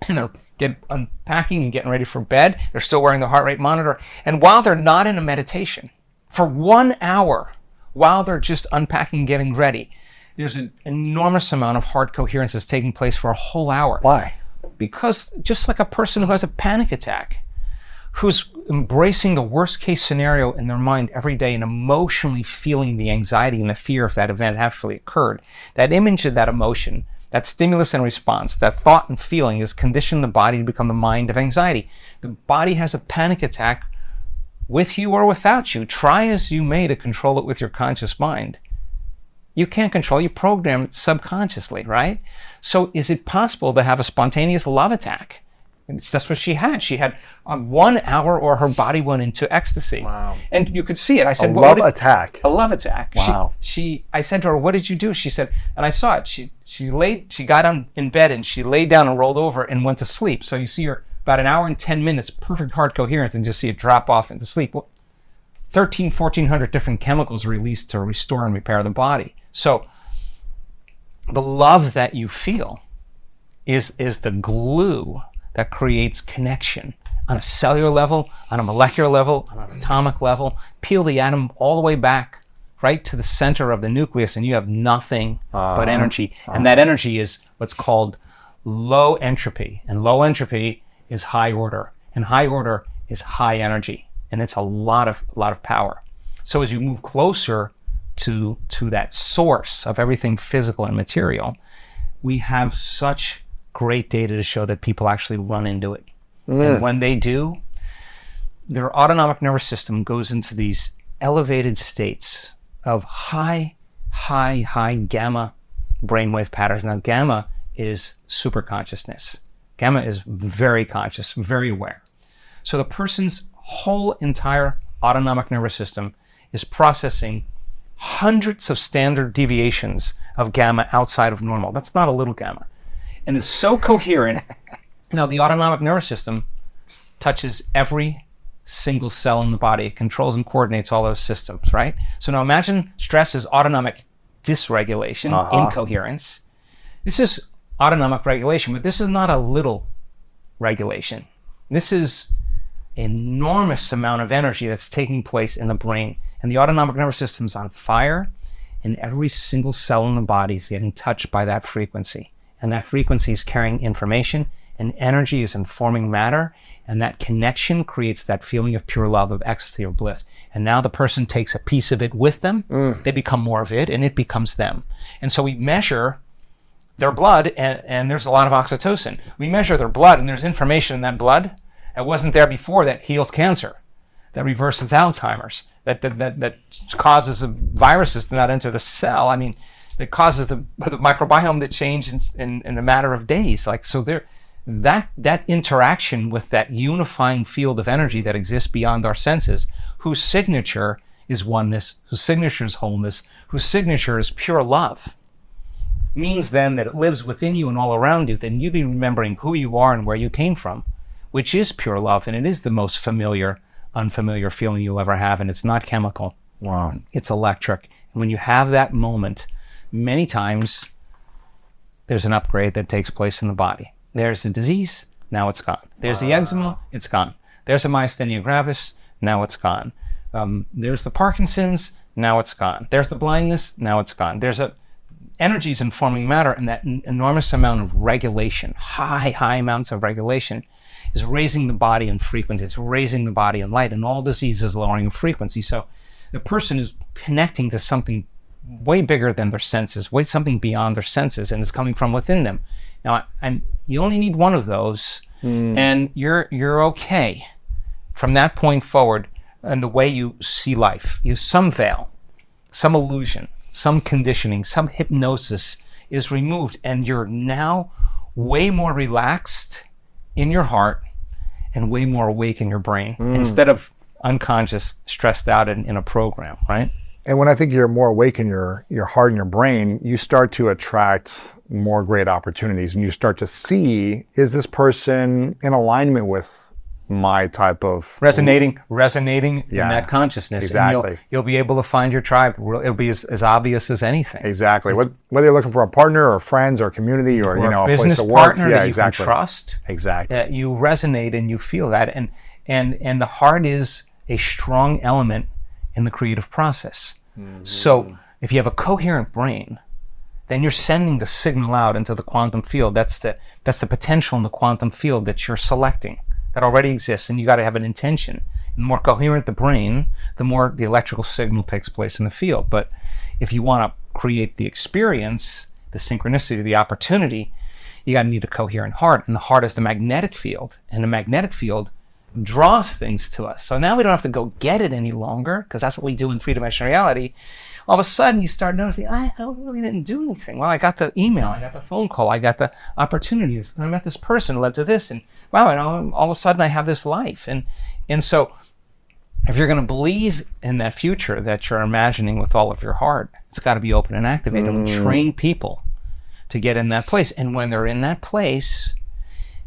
and they're unpacking and getting ready for bed. They're still wearing the heart rate monitor, and while they're not in a meditation, for 1 hour, while they're just unpacking and getting ready, there's an enormous amount of heart coherence that's taking place for a whole hour. Why? Because just like a person who has a panic attack, who's embracing the worst case scenario in their mind every day and emotionally feeling the anxiety and the fear if that event actually occurred, that image of that emotion, that stimulus and response, that thought and feeling has conditioned the body to become the mind of anxiety. The body has a panic attack with you or without you. Try as you may to control it with your conscious mind. You can't control, you program it subconsciously, right? So is it possible to have a spontaneous love attack? That's what she had. She had 1 hour or her body went into ecstasy. Wow. And you could see it. I said, a love attack. A love attack. Wow. I said to her, what did you do? She said, and I saw it. She got in bed and she laid down and rolled over and went to sleep. So you see her about 1 hour and 10 minutes, perfect heart coherence, and just see it drop off into sleep. 1,400 different chemicals released to restore and repair the body. So the love that you feel is the glue that creates connection on a cellular level, on a molecular level, on an atomic level. Peel the atom all the way back right to the center of the nucleus, and you have nothing but energy. And that energy is what's called low entropy. And low entropy is high order. And high order is high energy. And it's a lot of power. So as you move closer to that source of everything physical and material, we have such great data to show that people actually run into it. And when they do, their autonomic nervous system goes into these elevated states of high gamma brainwave patterns. Now, gamma is super consciousness. Gamma is very conscious, very aware. So the person's whole entire autonomic nervous system is processing hundreds of standard deviations of gamma outside of normal. That's not a little gamma. And it's so coherent. Now, the autonomic nervous system touches every single cell in the body. It controls and coordinates all those systems, right? So now imagine stress is autonomic dysregulation, incoherence. This is autonomic regulation, but this is not a little regulation. This is an enormous amount of energy that's taking place in the brain. And the autonomic nervous system's on fire, and every single cell in the body is getting touched by that frequency. And that frequency is carrying information, and energy is informing matter, and that connection creates that feeling of pure love, of ecstasy, or bliss. And now the person takes a piece of it with them, they become more of it, and it becomes them. And so we measure their blood, and there's a lot of oxytocin. We measure their blood, and there's information in that blood that wasn't there before that heals cancer, that reverses Alzheimer's, that causes the viruses to not enter the cell. I mean, it causes the microbiome to change in a matter of days. Like, so there, that interaction with that unifying field of energy that exists beyond our senses, whose signature is oneness, whose signature is wholeness, whose signature is pure love, means then that it lives within you and all around you. Then you'd be remembering who you are and where you came from, which is pure love, and it is the most familiar, unfamiliar feeling you'll ever have, and it's not chemical. Wow. It's electric. And when you have that moment, many times there's an upgrade that takes place in the body. There's the disease, now it's gone. There's the eczema, it's gone. There's a myasthenia gravis, now it's gone. There's the Parkinson's, now it's gone. There's the blindness, now it's gone. There's energies informing matter, and that enormous amount of regulation, high amounts of regulation, is raising the body in frequency. It's raising the body in light, and all disease is lowering in frequency. So the person is connecting to something way bigger than their senses, something beyond their senses, and it's coming from within them. Now, you only need one of those, and you're okay from that point forward. And the way you see life, some veil, some illusion, some conditioning, some hypnosis is removed, and you're now way more relaxed in your heart and way more awake in your brain, instead of unconscious, stressed out in a program, right? And when I think you're more awake in your heart and your brain, you start to attract more great opportunities, and you start to see, is this person in alignment with my type of resonating in that consciousness. Exactly. And you'll be able to find your tribe. It'll be as obvious as anything. Exactly. Whether you're looking for a partner or friends or community or a business place to work, partner that you can trust. Exactly. You resonate and you feel that, and the heart is a strong element in the creative process. So if you have a coherent brain, then you're sending the signal out into the quantum field. That's the potential in the quantum field that you're selecting, that already exists, and you got to have an intention. And the more coherent the brain, the more the electrical signal takes place in the field. But if you want to create the experience, the synchronicity, the opportunity, you got to need a coherent heart. And the heart is the magnetic field, and the magnetic field draws things to us. So now we don't have to go get it any longer, because that's what we do in three-dimensional reality. All of a sudden you start noticing, I really didn't do anything. Well, I got the email, I got the phone call, I got the opportunities, and I met this person who led to this, and wow, and all of a sudden I have this life. And so if you're going to believe in that future that you're imagining with all of your heart, it's got to be open and activated. We train people to get in that place. And when they're in that place,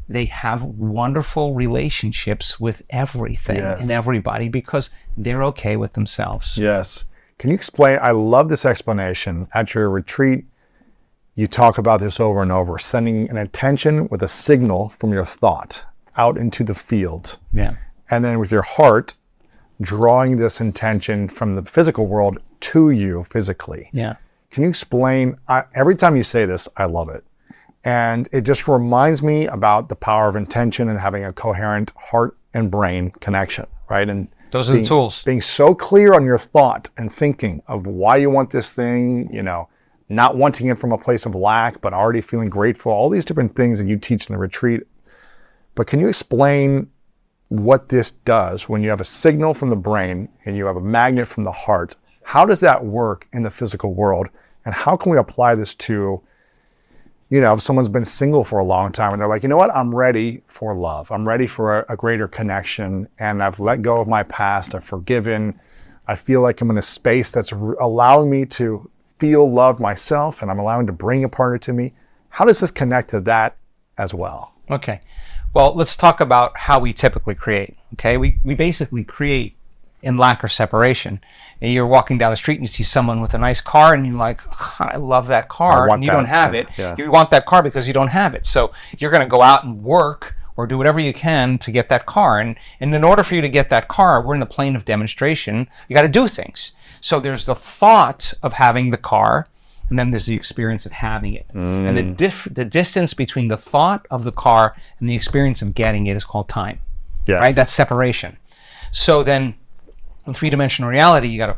they have wonderful relationships with everything and everybody, because they're okay with themselves. Yes. Can you explain? I love this explanation. At your retreat, you talk about this over and over, sending an intention with a signal from your thought out into the field. Yeah. And then with your heart, drawing this intention from the physical world to you physically. Yeah. Can you explain? Every time you say this, I love it. And it just reminds me about the power of intention and having a coherent heart and brain connection, right? And those are the tools. Being so clear on your thought and thinking of why you want this thing, not wanting it from a place of lack, but already feeling grateful, all these different things that you teach in the retreat. But can you explain what this does when you have a signal from the brain and you have a magnet from the heart? How does that work in the physical world? And how can we apply this to, if someone's been single for a long time and they're like, you know what, I'm ready for love. I'm ready for a greater connection, and I've let go of my past. I've forgiven. I feel like I'm in a space that's allowing me to feel love myself, and I'm allowing to bring a partner to me. How does this connect to that as well? Okay. Well, let's talk about how we typically create. Okay. We basically create in lack or separation. And you're walking down the street and you see someone with a nice car and you're like, oh, I love that car, and you don't have it. Yeah. You want that car because you don't have it. So you're going to go out and work or do whatever you can to get that car. And in order for you to get that car, we're in the plane of demonstration. You got to do things. So there's the thought of having the car, and then there's the experience of having it. And the distance between the thought of the car and the experience of getting it is called time. Yes. Right? That's separation. So then in three-dimensional reality, you gotta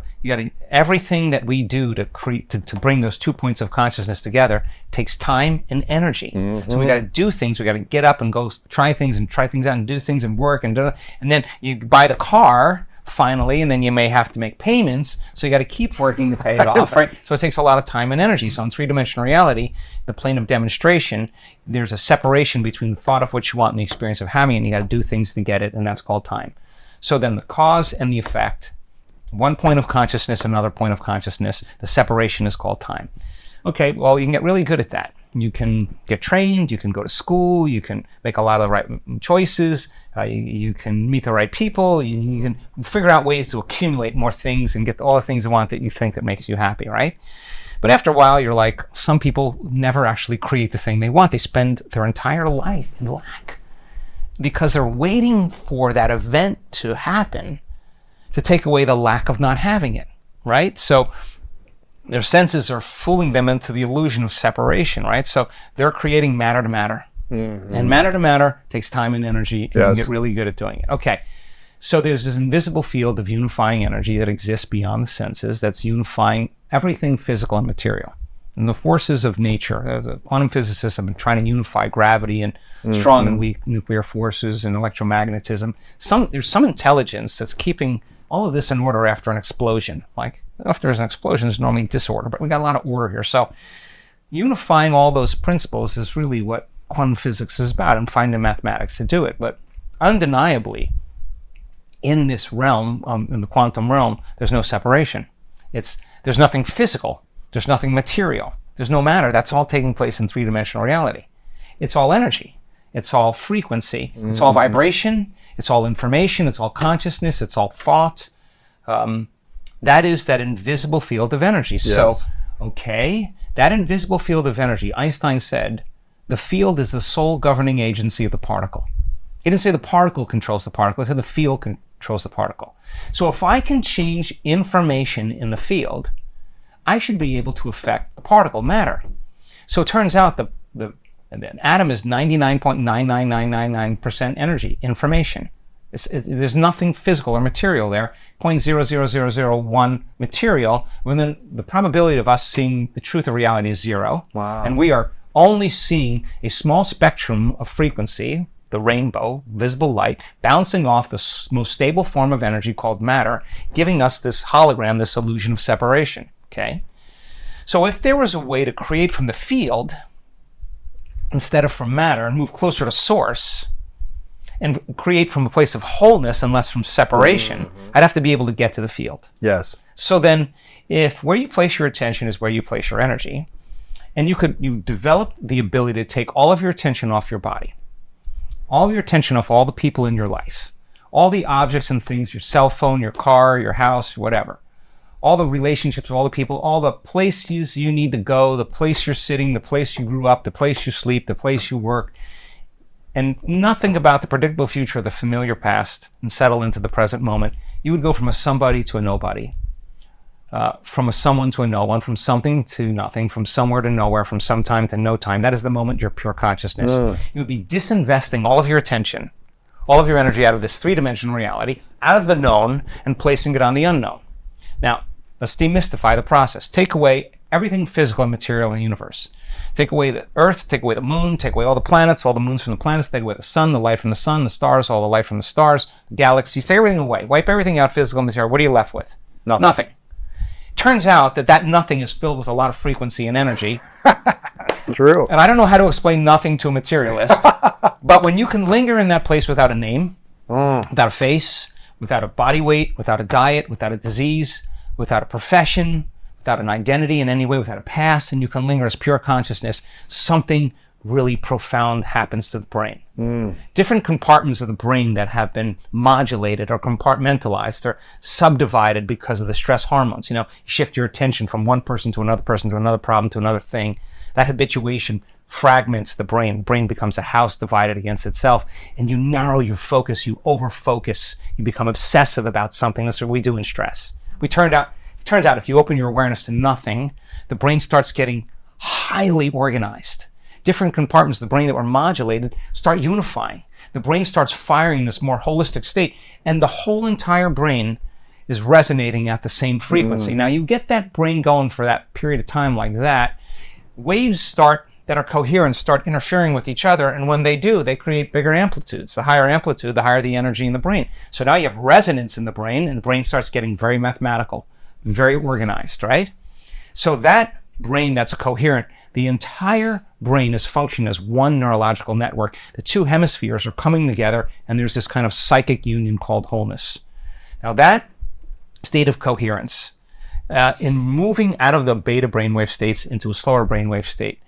everything that we do to create to bring those 2 points of consciousness together takes time and energy. So we gotta do things. We gotta get up and go try things out and do things and work and then you buy the car finally, and then you may have to make payments. So you got to keep working to pay it off, right? So it takes a lot of time and energy. So in three-dimensional reality, the plane of demonstration, there's a separation between the thought of what you want and the experience of having it, and you got to do things to get it, and that's called time. So then the cause and the effect, one point of consciousness, another point of consciousness, the separation is called time. Okay, well, you can get really good at that. You can get trained, you can go to school, you can make a lot of the right choices, you can meet the right people, you can figure out ways to accumulate more things and get all the things you want that you think that makes you happy, right? But after a while, you're like, some people never actually create the thing they want. They spend their entire life in lack because they're waiting for that event to happen to take away the lack of not having it, right? So their senses are fooling them into the illusion of separation, right? So they're creating matter to matter. And matter to matter takes time and energy, and you can get really good at doing it. Okay, so there's this invisible field of unifying energy that exists beyond the senses that's unifying everything physical and material. And the forces of nature, the quantum physicists have been trying to unify gravity and strong and weak nuclear forces and electromagnetism. There's some intelligence that's keeping all of this in order after an explosion. Like, after there's an explosion, there's normally disorder, but we got a lot of order here. So unifying all those principles is really what quantum physics is about, and finding mathematics to do it. But undeniably, in this realm, in the quantum realm, there's no separation. There's nothing physical. There's nothing material. There's no matter. That's all taking place in three-dimensional reality. It's all energy. It's all frequency. It's all vibration. It's all information. It's all consciousness. It's all thought. That is that invisible field of energy. Yes. So, okay, that invisible field of energy, Einstein said, the field is the sole governing agency of the particle. He didn't say the particle controls the particle. He said the field controls the particle. So if I can change information in the field, I should be able to affect the particle matter. So it turns out the atom is 99.99999% energy, information. There's nothing physical or material there. 0.00001 material, when then the probability of us seeing the truth of reality is 0. Wow. And we are only seeing a small spectrum of frequency, the rainbow, visible light, bouncing off the most stable form of energy called matter, giving us this hologram, this illusion of separation. Okay? So if there was a way to create from the field instead of from matter and move closer to source and create from a place of wholeness and less from separation, I'd have to be able to get to the field. Yes. So then if where you place your attention is where you place your energy, and you develop the ability to take all of your attention off your body, all of your attention off all the people in your life, all the objects and things, your cell phone, your car, your house, whatever, all the relationships, all the people, all the places you need to go, the place you're sitting, the place you grew up, the place you sleep, the place you work, and nothing about the predictable future or the familiar past, and settle into the present moment, you would go from a somebody to a nobody. From a someone to a no one, from something to nothing, from somewhere to nowhere, from some time to no time. That is the moment you're pure consciousness. You would be disinvesting all of your attention, all of your energy out of this three-dimensional reality, out of the known, and placing it on the unknown. Now, let's demystify the process. Take away everything physical and material in the universe. Take away the earth, take away the moon, take away all the planets, all the moons from the planets, take away the sun, the light from the sun, the stars, all the light from the stars, the galaxies, take everything away. Wipe everything out, physical and material. What are you left with? Nothing. Turns out that nothing is filled with a lot of frequency and energy. That's true. And I don't know how to explain nothing to a materialist, but when you can linger in that place without a name, without a face, without a body weight, without a diet, without a disease, without a profession, without an identity in any way, without a past, and you can linger as pure consciousness, something really profound happens to the brain. Different compartments of the brain that have been modulated or compartmentalized or subdivided because of the stress hormones. You shift your attention from one person to another problem to another thing. That habituation fragments the brain. The brain becomes a house divided against itself, and you narrow your focus, you over-focus, you become obsessive about something. That's what we do in stress. It turns out if you open your awareness to nothing, the brain starts getting highly organized. Different compartments of the brain that were modulated start unifying. The brain starts firing in this more holistic state, and the whole entire brain is resonating at the same frequency. Now, you get that brain going for that period of time like that, waves that are coherent start interfering with each other, and when they do, they create bigger amplitudes. The higher amplitude, the higher the energy in the brain. So now you have resonance in the brain, and the brain starts getting very mathematical, very organized, right? So that brain that's coherent, the entire brain is functioning as one neurological network. The two hemispheres are coming together, and there's this kind of psychic union called wholeness. Now that state of coherence, in moving out of the beta brainwave states into a slower brainwave state,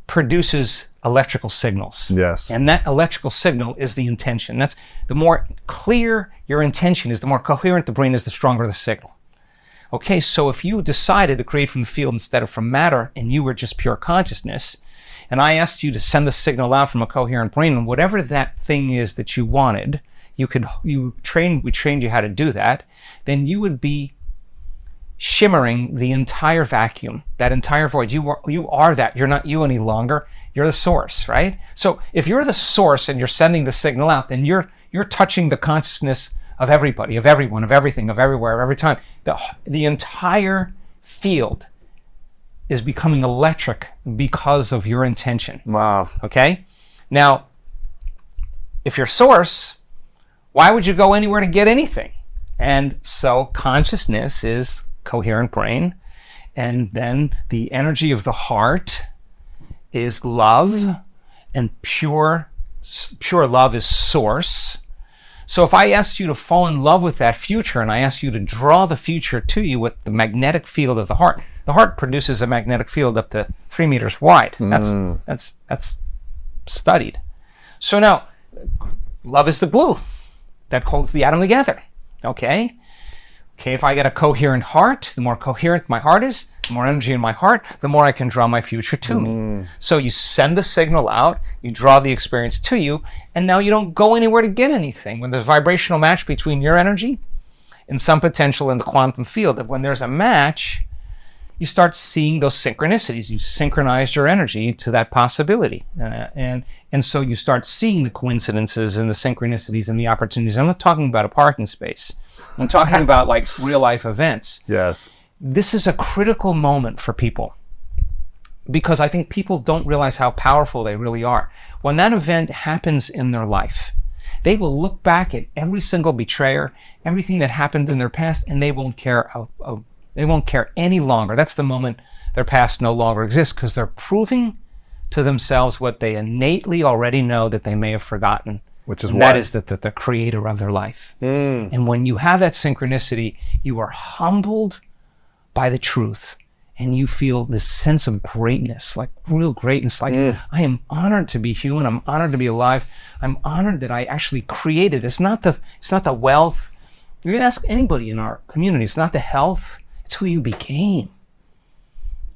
produces electrical signals. Yes. And that electrical signal is the intention. That's the more clear your intention is, the more coherent the brain is, the stronger the signal. Okay, so if you decided to create from the field instead of from matter, and you were just pure consciousness, and I asked you to send the signal out from a coherent brain, and whatever that thing is that you wanted, we trained you how to do that, then you would be shimmering the entire vacuum, that entire void. You are that. You're not you any longer. You're the source, right? So if you're the source and you're sending the signal out, then you're touching the consciousness of everybody, of everyone, of everything, of everywhere, of every time. The entire field is becoming electric because of your intention. Wow. Okay? Now, if you're source, why would you go anywhere to get anything? And so consciousness is coherent brain, and then the energy of the heart is love, and pure love is source. So if I asked you to fall in love with that future, and I asked you to draw the future to you with the magnetic field of the heart produces a magnetic field up to 3 meters wide. That's studied. So now, love is the glue that holds the atom together. Okay, if I get a coherent heart, the more coherent my heart is, the more energy in my heart, the more I can draw my future to me. So you send the signal out, you draw the experience to you, and now you don't go anywhere to get anything. When there's a vibrational match between your energy and some potential in the quantum field, when there's a match, you start seeing those synchronicities. You synchronize your energy to that possibility. And so you start seeing the coincidences and the synchronicities and the opportunities. I'm not talking about a parking space. I'm talking about like real life events. Yes. This is a critical moment for people, because I think people don't realize how powerful they really are. When that event happens in their life, they will look back at every single betrayer, everything that happened in their past, and they won't care. They won't care any longer. That's the moment their past no longer exists, because they're proving to themselves what they innately already know that they may have forgotten. Which is and what? That is that the creator of their life. And when you have that synchronicity, you are humbled by the truth, and you feel this sense of greatness, like real greatness. Like, I am honored to be human. I'm honored to be alive. I'm honored that I actually created. It's not the wealth. You can ask anybody in our community. It's not the health. It's who you became.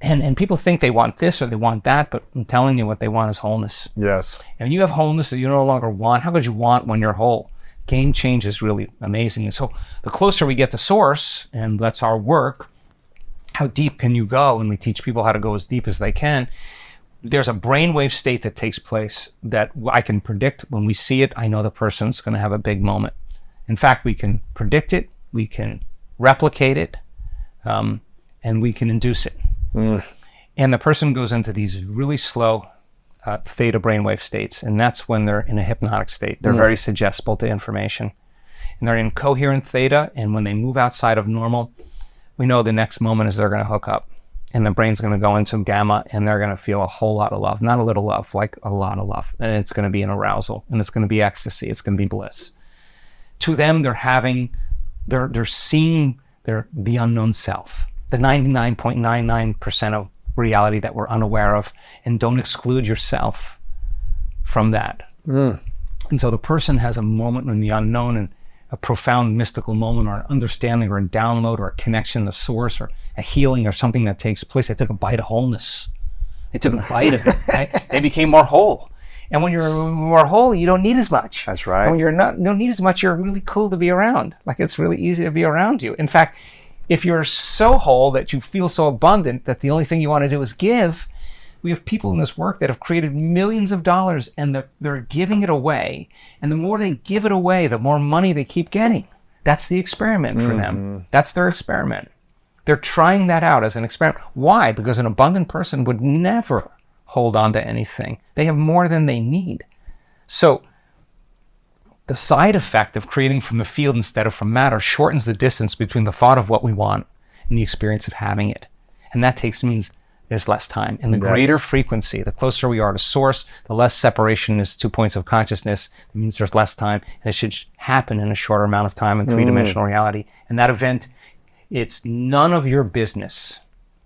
And people think they want this or they want that, but I'm telling you, what they want is wholeness. Yes. And when you have wholeness that you no longer want, how could you want when you're whole? Game change is really amazing. And so the closer we get to source, and that's our work, how deep can you go? And we teach people how to go as deep as they can. There's a brainwave state that takes place that I can predict. When we see it, I know the person's going to have a big moment. In fact, we can predict it, we can replicate it, and we can induce it. And the person goes into these really slow theta brainwave states, and that's when they're in a hypnotic state. They're very suggestible to information. And they're in coherent theta, and when they move outside of normal, we know the next moment is they're going to hook up, and the brain's going to go into gamma, and they're going to feel a whole lot of love. Not a little love, like a lot of love. And it's going to be an arousal, and it's going to be ecstasy. It's going to be bliss. To them, they're seeing the unknown self, the 99.99% of reality that we're unaware of, and don't exclude yourself from that. And so the person has a moment in the unknown, and a profound mystical moment, or an understanding, or a download, or a connection to the source, or a healing, or something that takes place. They took a bite of wholeness. They took a bite of it. Right? They became more whole. And when you're more whole, you don't need as much. That's right. And when you don't need as much, you're really cool to be around. Like, it's really easy to be around you. In fact, if you're so whole that you feel so abundant that the only thing you want to do is give, we have people in this work that have created millions of dollars, and they're giving it away. And the more they give it away, the more money they keep getting. That's the experiment for them. That's their experiment. They're trying that out as an experiment. Why? Because an abundant person would never hold on to anything. They have more than they need. So the side effect of creating from the field instead of from matter shortens the distance between the thought of what we want and the experience of having it. And that means there's less time. And the greater frequency, the closer we are to source, the less separation is 2 points of consciousness. It means there's less time, and it should happen in a shorter amount of time in three-dimensional reality. And that event, it's none of your business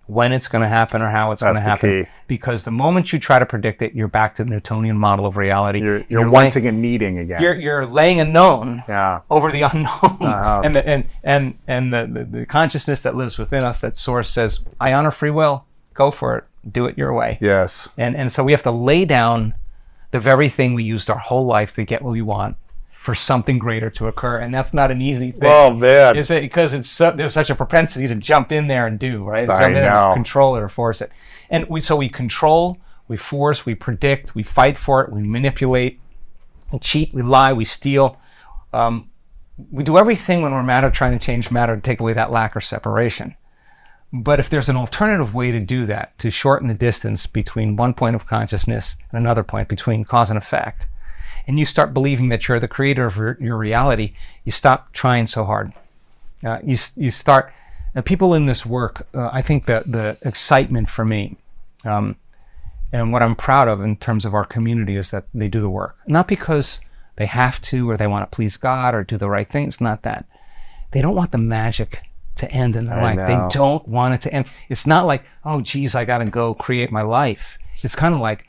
when it's going to happen or how it's going to happen. Key. Because the moment you try to predict it, you're back to the Newtonian model of reality. You're wanting and needing again. You're laying a known over the unknown. And the consciousness that lives within us, that source, says, I honor free will. Go for it. Do it your way. Yes. And so we have to lay down the very thing we used our whole life to get what we want for something greater to occur. And that's not an easy thing. Oh, man. Is it? Because there's such a propensity to jump in there and do, right? I Jump in there know. and control it or force it. And we control, we force, we predict, we fight for it, we manipulate, we cheat, we lie, we steal. We do everything when we're matter, trying to change matter to take away that lack or separation. But if there's an alternative way to do that, to shorten the distance between one point of consciousness and another point, between cause and effect, and you start believing that you're the creator of your reality, you stop trying so hard. You start, people in this work, I think that the excitement for me, and what I'm proud of in terms of our community, is that they do the work. Not because they have to, or they want to please God, or do the right thing. It's not that. They don't want the magic to end in their life. They don't want it to end. It's not like, oh, geez, I got to go create my life. It's kind of like,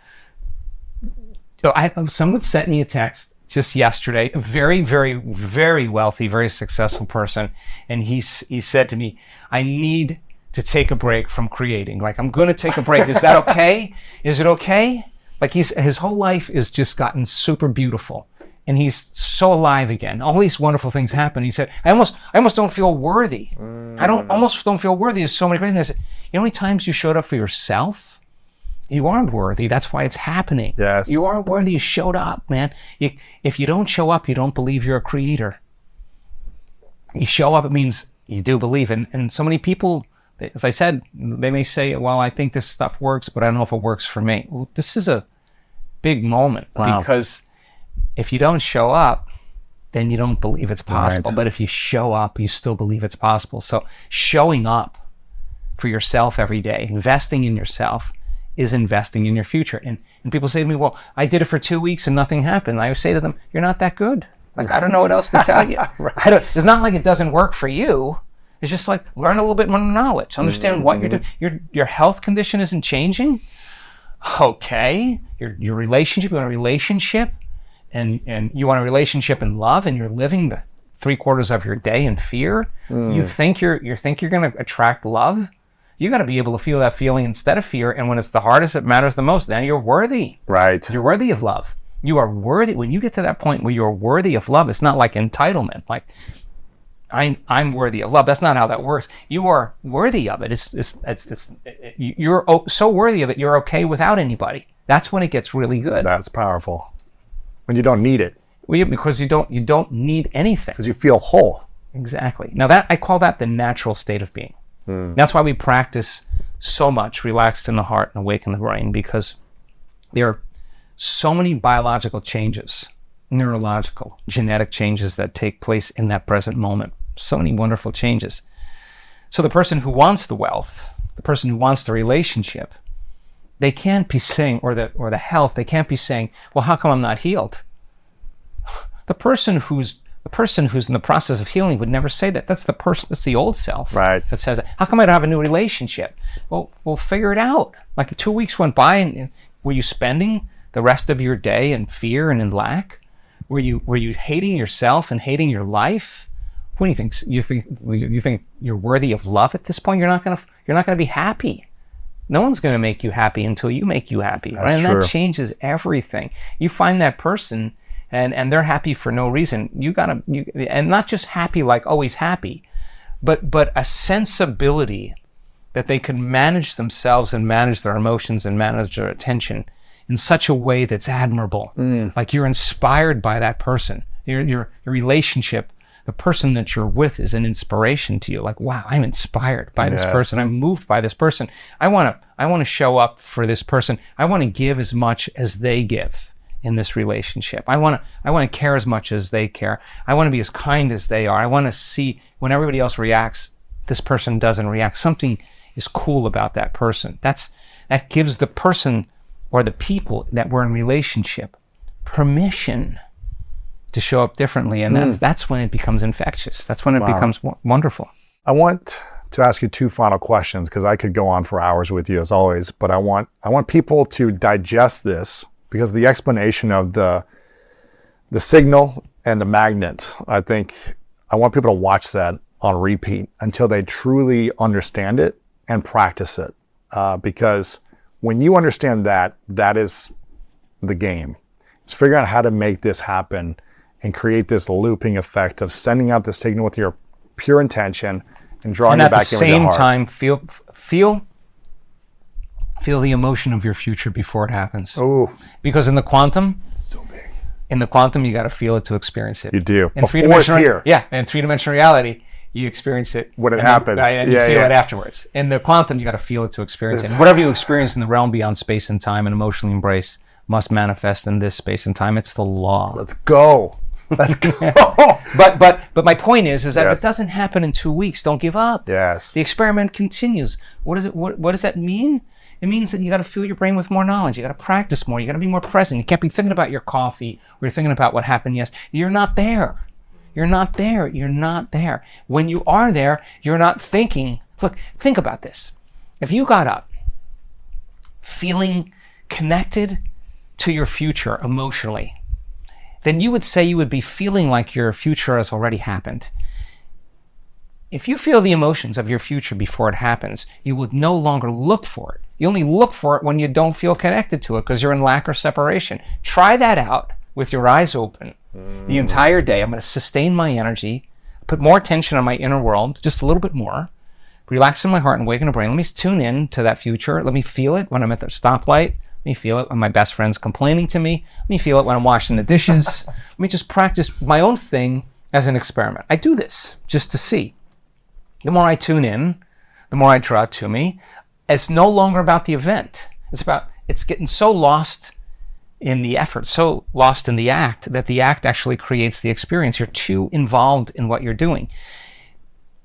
someone sent me a text just yesterday, a very, very, very wealthy, very successful person. And he said to me, I need to take a break from creating. Like, I'm going to take a break. Is that okay? Is it okay? Like, his whole life has just gotten super beautiful. And he's so alive again. All these wonderful things happen. He said, I almost don't feel worthy. Almost don't feel worthy. There's so many great things. I said, you know how many times you showed up for yourself? You aren't worthy. That's why it's happening. Yes. You aren't worthy. You showed up, man. If you don't show up, you don't believe you're a creator. You show up, it means you do believe. And so many people, as I said, they may say, well, I think this stuff works, but I don't know if it works for me. Well, this is a big moment. Wow. Because if you don't show up, then you don't believe it's possible. Right. But if you show up, you still believe it's possible. So showing up for yourself every day, investing in yourself, is investing in your future. And people say to me, well, I did it for 2 weeks and nothing happened. I would say to them, you're not that good. Like, I don't know what else to tell you. Right. It's not like it doesn't work for you. It's just like, learn a little bit more knowledge. Understand what you're doing. Your health condition isn't changing. Okay. Your relationship, you want a relationship, and you want a relationship in love, and you're living the 3/4 of your day in fear. You think you're going to attract love. You got to be able to feel that feeling instead of fear. And when it's the hardest, it matters the most. Then you're worthy. Right. You're worthy of love. You are worthy. When you get to that point where you're worthy of love, it's not like entitlement. Like, I'm worthy of love. That's not how that works. You are worthy of it. You're so worthy of it. You're okay without anybody. That's when it gets really good. That's powerful. When you don't need it. Well, because you don't need anything. Because you feel whole. Exactly. Now I call that the natural state of being. That's why we practice so much, relaxed in the heart and awake in the brain, because there are so many biological changes, neurological, genetic changes that take place in that present moment. So many wonderful changes. So the person who wants the wealth, the person who wants the relationship, they can't be saying, or the health, they can't be saying, well, how come I'm not healed? The person who's The person who's in the process of healing would never say that. That's the person, that's the old self Right. that says, how come I don't have a new relationship? Well, we'll figure it out. Like 2 weeks went by, and were you spending the rest of your day in fear and in lack? Were you hating yourself and hating your life? What do you think? You think you're worthy of love at this point? You're not gonna be happy. No one's gonna make you happy until you make you happy, right? And true. that changes everything. You find that person, and they're happy for no reason. And not just happy like always happy, but a sensibility that they can manage themselves and manage their emotions and manage their attention in such a way that's admirable. Like you're inspired by that person. Your relationship, the person that you're with, is an inspiration to you. Like, wow, I'm inspired by this person. I'm moved by this person. I want to show up for this person. I want to give as much as they give in this relationship. I want to care as much as they care. I want to be as kind as they are. I want to see when everybody else reacts, this person doesn't react. Something is cool about that person. That gives the person or the people that we're in relationship permission to show up differently, and that's when it becomes infectious. That's when it becomes wonderful. I want to ask you two final questions, because I could go on for hours with you as always, but I want people to digest this, because the explanation of the signal and the magnet, I want people to watch that on repeat until they truly understand it and practice it, because when you understand that is the game. It's figuring out how to make this happen and create this looping effect of sending out the signal with your pure intention and drawing it back in with your heart. And at the same time, feel the emotion of your future before it happens. Oh, because in the quantum, so big. In the quantum, you got to feel it to experience it. You do. In Before it's here. Yeah, in three-dimensional reality, you experience it when it happens, and you feel it afterwards. In the quantum, you got to feel it to experience it. And whatever you experience in the realm beyond space and time and emotionally embrace must manifest in this space and time. It's the law. Let's go. Let's go. But my point is that Yes. if it doesn't happen in 2 weeks, don't give up. Yes. The experiment continues. What does that mean? It means that you got to fill your brain with more knowledge. You got to practice more. You got to be more present. You can't be thinking about your coffee or you're thinking about what happened yesterday. You're not there. You're not there. You're not there. When you are there, you're not thinking. Look, think about this. If you got up feeling connected to your future emotionally, then you would say you would be feeling like your future has already happened. If you feel the emotions of your future before it happens, you would no longer look for it. You only look for it when you don't feel connected to it because you're in lack or separation. Try that out with your eyes open the entire day. I'm going to sustain my energy, put more attention on my inner world, just a little bit more, relaxing my heart and waking the brain. Let me tune in to that future. Let me feel it when I'm at the stoplight. Let me feel it when my best friend's complaining to me. Let me feel it when I'm washing the dishes. Let me just practice my own thing as an experiment. I do this just to see. The more I tune in, the more I draw it to me. It's no longer about the event. It's getting so lost in the effort, so lost in the act, that the act actually creates the experience. You're too involved in what you're doing.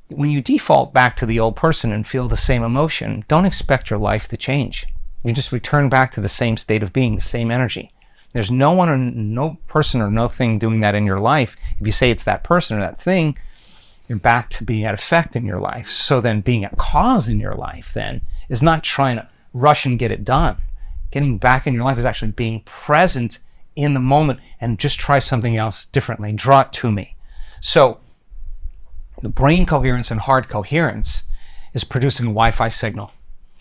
When you default back to the old person and feel the same emotion, don't expect your life to change. You just return back to the same state of being, the same energy. There's no one or no person or no thing doing that in your life. If you say it's that person or that thing, you're back to being at effect in your life. So then being a cause in your life then is not trying to rush and get it done. Getting back in your life is actually being present in the moment and just try something else differently. Draw it to me. So the brain coherence and heart coherence is producing a Wi-Fi signal.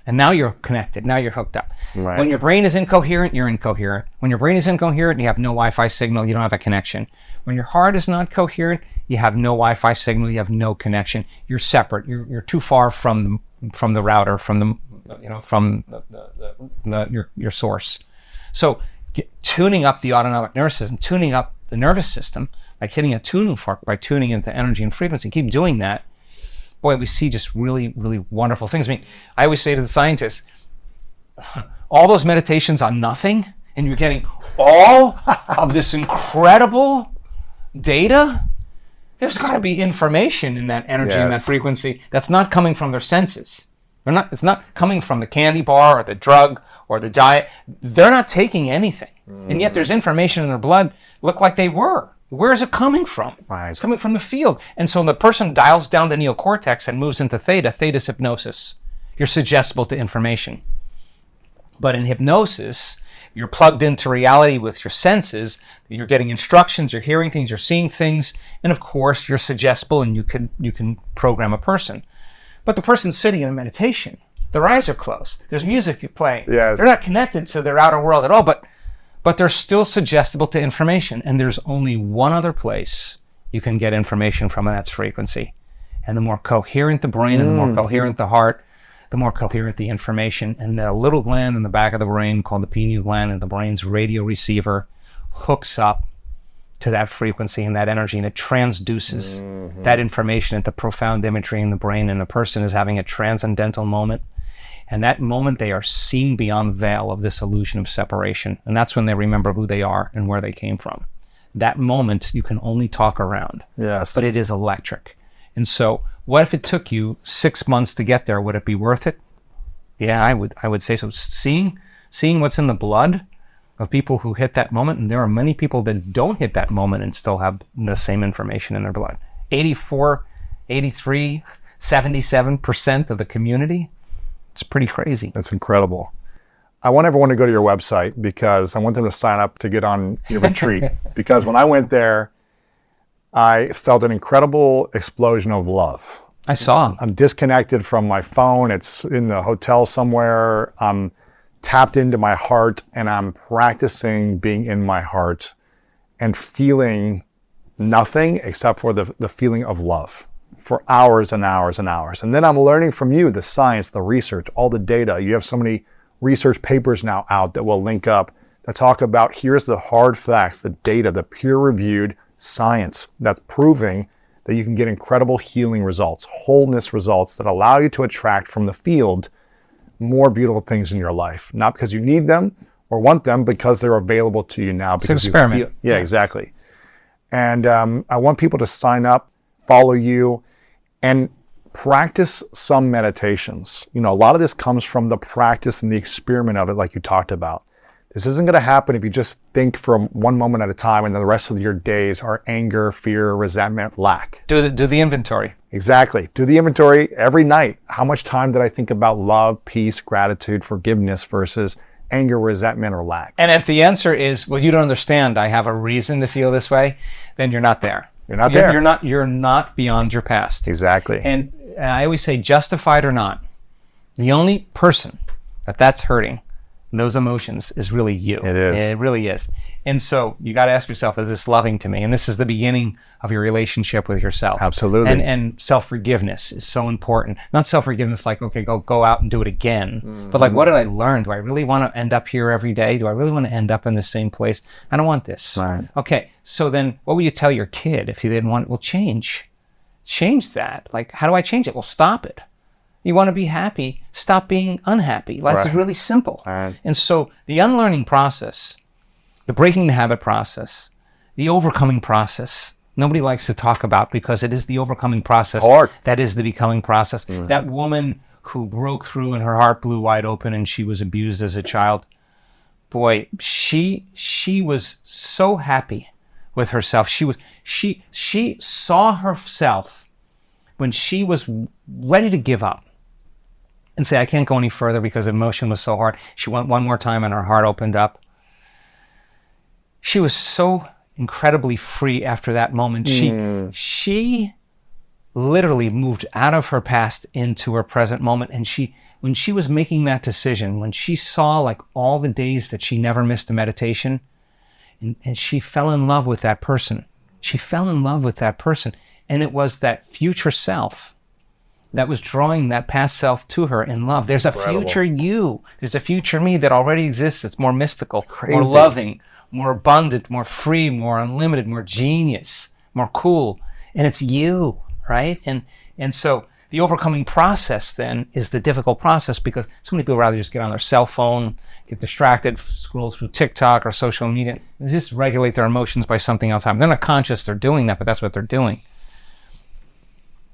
And now you're connected. Now you're hooked up. Right. When your brain is incoherent, you're incoherent. When your brain is incoherent, you have no Wi-Fi signal. You don't have a connection. When your heart is not coherent, you have no Wi-Fi signal. You have no connection. You're separate. You're too far from the router, from your source. So tuning up the autonomic nervous system, tuning up the nervous system, like hitting a tuning fork by tuning into energy and frequency. Keep doing that. Boy, we see just really, really wonderful things. I mean, I always say to the scientists, all those meditations on nothing, and you're getting all of this incredible data, there's got to be information in that energy and that frequency that's not coming from their senses. It's not coming from the candy bar or the drug or the diet. They're not taking anything. And yet there's information in their blood look like they were. Where is it coming from? Right. It's coming from the field. And so the person dials down the neocortex and moves into theta. Theta is hypnosis. You're suggestible to information. But in hypnosis, you're plugged into reality with your senses. You're getting instructions, you're hearing things, you're seeing things, and of course, you're suggestible and you can program a person. But the person's sitting in a meditation. Their eyes are closed. There's music playing. Yes. They're not connected to their outer world at all, but they're still suggestible to information. And there's only one other place you can get information from, and that's frequency. And the more coherent the brain and the more coherent the heart, the more coherent the information. And the little gland in the back of the brain called the pineal gland and the brain's radio receiver hooks up to that frequency and that energy, and it transduces that information into profound imagery in the brain, and the person is having a transcendental moment. And that moment they are seeing beyond the veil of this illusion of separation. And that's when they remember who they are and where they came from. That moment you can only talk around. Yes. But it is electric. And so what if it took you 6 months to get there? Would it be worth it? Yeah, I would say so. Seeing what's in the blood of people who hit that moment, and there are many people that don't hit that moment and still have the same information in their blood. 84, 83, 77% of the community. It's pretty crazy. That's incredible. I want everyone to go to your website because I want them to sign up to get on your retreat. Because when I went there, I felt an incredible explosion of love. I saw. I'm disconnected from my phone. It's in the hotel somewhere. I'm tapped into my heart, and I'm practicing being in my heart and feeling nothing except for the feeling of love for hours and hours and hours. And then I'm learning from you the science, the research, all the data. You have so many research papers now out that will link up that talk about here's the hard facts, the data, the peer-reviewed science that's proving that you can get incredible healing results, wholeness results that allow you to attract from the field more beautiful things in your life. Not because you need them or want them, because they're available to you now. It's an experiment. Yeah, exactly. And I want people to sign up, follow you, and practice some meditations. You know, a lot of this comes from the practice and the experiment of it, like you talked about. This isn't going to happen if you just think from one moment at a time and then the rest of your days are anger, fear, resentment, lack. Do the inventory. Exactly. Do the inventory every night. How much time did I think about love, peace, gratitude, forgiveness versus anger, resentment, or lack? And if the answer is, well, you don't understand, I have a reason to feel this way, then you're not there. You're not there. You're not beyond your past. Exactly. And I always say, justified or not, the only person that's hurting those emotions is really you. It is. It really is. And so you got to ask yourself, is this loving to me? And this is the beginning of your relationship with yourself. Absolutely. And self-forgiveness is so important. Not self-forgiveness like, okay, go out and do it again. But like, what did I learn? Do I really want to end up here every day? Do I really want to end up in the same place? I don't want this. Right. Okay, so then what would you tell your kid if you didn't want it? Well, change that. Like, how do I change it? Well, stop it. You want to be happy, stop being unhappy. That's Right. really simple. Right. And so the unlearning process, the breaking the habit process, the overcoming process, nobody likes to talk about, because it is the overcoming process Hard. that is the becoming process. That woman who broke through and her heart blew wide open and she was abused as a child, boy, she was so happy with herself. She saw herself when she was ready to give up and say, I can't go any further because emotion was so hard. She went one more time and her heart opened up. She was so incredibly free after that moment. She literally moved out of her past into her present moment. And when she was making that decision, when she saw like all the days that she never missed a meditation, and she fell in love with that person. She fell in love with that person. And it was that future self that was drawing that past self to her in love. There's a future you. There's a future me that already exists. It's more mystical, more loving, more abundant, more free, more unlimited, more genius, more cool. And it's you, right? And so the overcoming process then is the difficult process, because so many people rather just get on their cell phone, get distracted, scroll through TikTok or social media, and just regulate their emotions by something else happening. They're not conscious they're doing that, but that's what they're doing.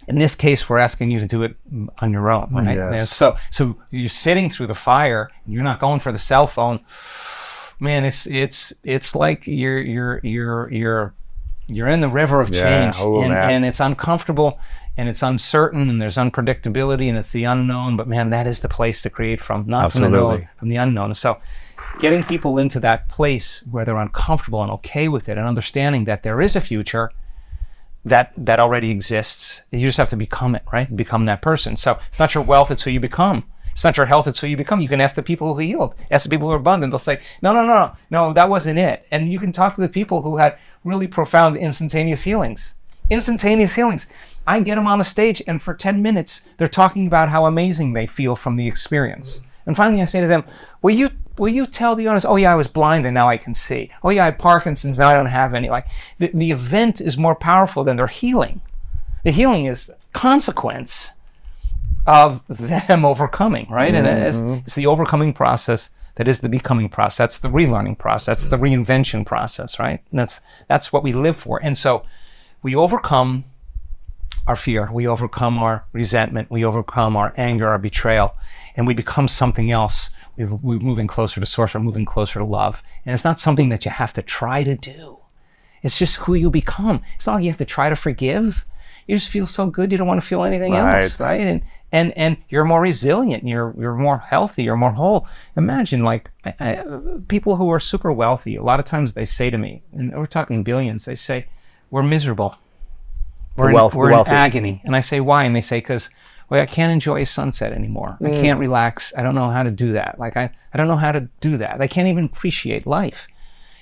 In this case, we're asking you to do it on your own, right? Yes. So you're sitting through the fire, and you're not going for the cell phone. Man, it's like you're You're in the river of Yeah. change, Oh, man. and it's uncomfortable, and it's uncertain, and there's unpredictability, and it's the unknown. But man, that is the place to create from, not from the Absolutely. known, from the unknown. So, getting people into that place where they're uncomfortable and okay with it, and understanding that there is a future that already exists. You just have to become it, right? Become that person. So it's not your wealth; it's who you become. It's not your health, it's who you become. You can ask the people who healed, ask the people who are abundant. They'll say, no, that wasn't it. And you can talk to the people who had really profound instantaneous healings. Instantaneous healings. I get them on the stage, and for 10 minutes, they're talking about how amazing they feel from the experience. And finally, I say to them, will you tell the audience, oh yeah, I was blind and now I can see. Oh yeah, I had Parkinson's, now I don't have any. Like the event is more powerful than their healing. The healing is consequence of them overcoming, right? And it's the overcoming process that is the becoming process. That's the relearning process. That's the reinvention process, right? And that's what we live for. And so we overcome our fear, we overcome our resentment, we overcome our anger, our betrayal, and we become something else. We're moving closer to source, we're moving closer to love. And it's not something that you have to try to do. It's just who you become. It's not like you have to try to forgive. You just feel so good, you don't want to feel anything else, right? And you're more resilient, you're more healthy, you're more whole. Imagine like people who are super wealthy, a lot of times they say to me, and we're talking billions, they say, we're miserable. We're in agony. And I say, why? And they say, because I can't enjoy a sunset anymore. I can't relax. I don't know how to do that. Like I don't know how to do that. I can't even appreciate life.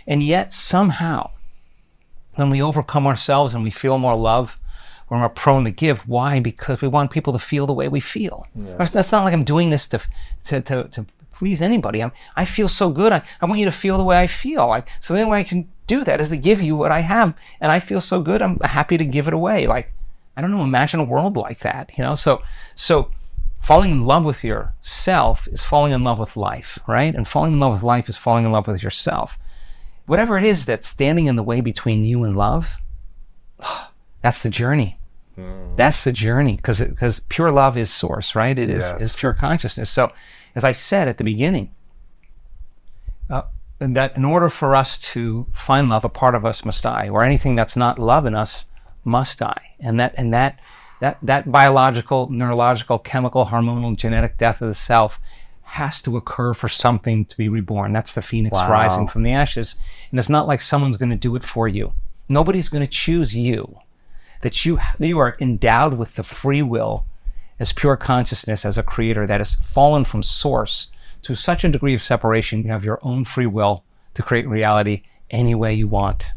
And yet somehow, when we overcome ourselves and we feel more love, we're more prone to give. Why? Because we want people to feel the way we feel. Yes. That's not like I'm doing this to please anybody. I feel so good. I want you to feel the way I feel. So the only way I can do that is to give you what I have. And I feel so good, I'm happy to give it away. Like, I don't know, imagine a world like that, So falling in love with yourself is falling in love with life, right? And falling in love with life is falling in love with yourself. Whatever it is that's standing in the way between you and love, that's the journey. That's the journey, because pure love is source, right? It is pure consciousness. So, as I said at the beginning, that in order for us to find love, a part of us must die, or anything that's not love in us must die. And that biological, neurological, chemical, hormonal, genetic death of the self has to occur for something to be reborn. That's the phoenix rising from the ashes. And it's not like someone's going to do it for you. Nobody's going to choose you. That you are endowed with the free will as pure consciousness, as a creator that has fallen from source to such a degree of separation. You have your own free will to create reality any way you want.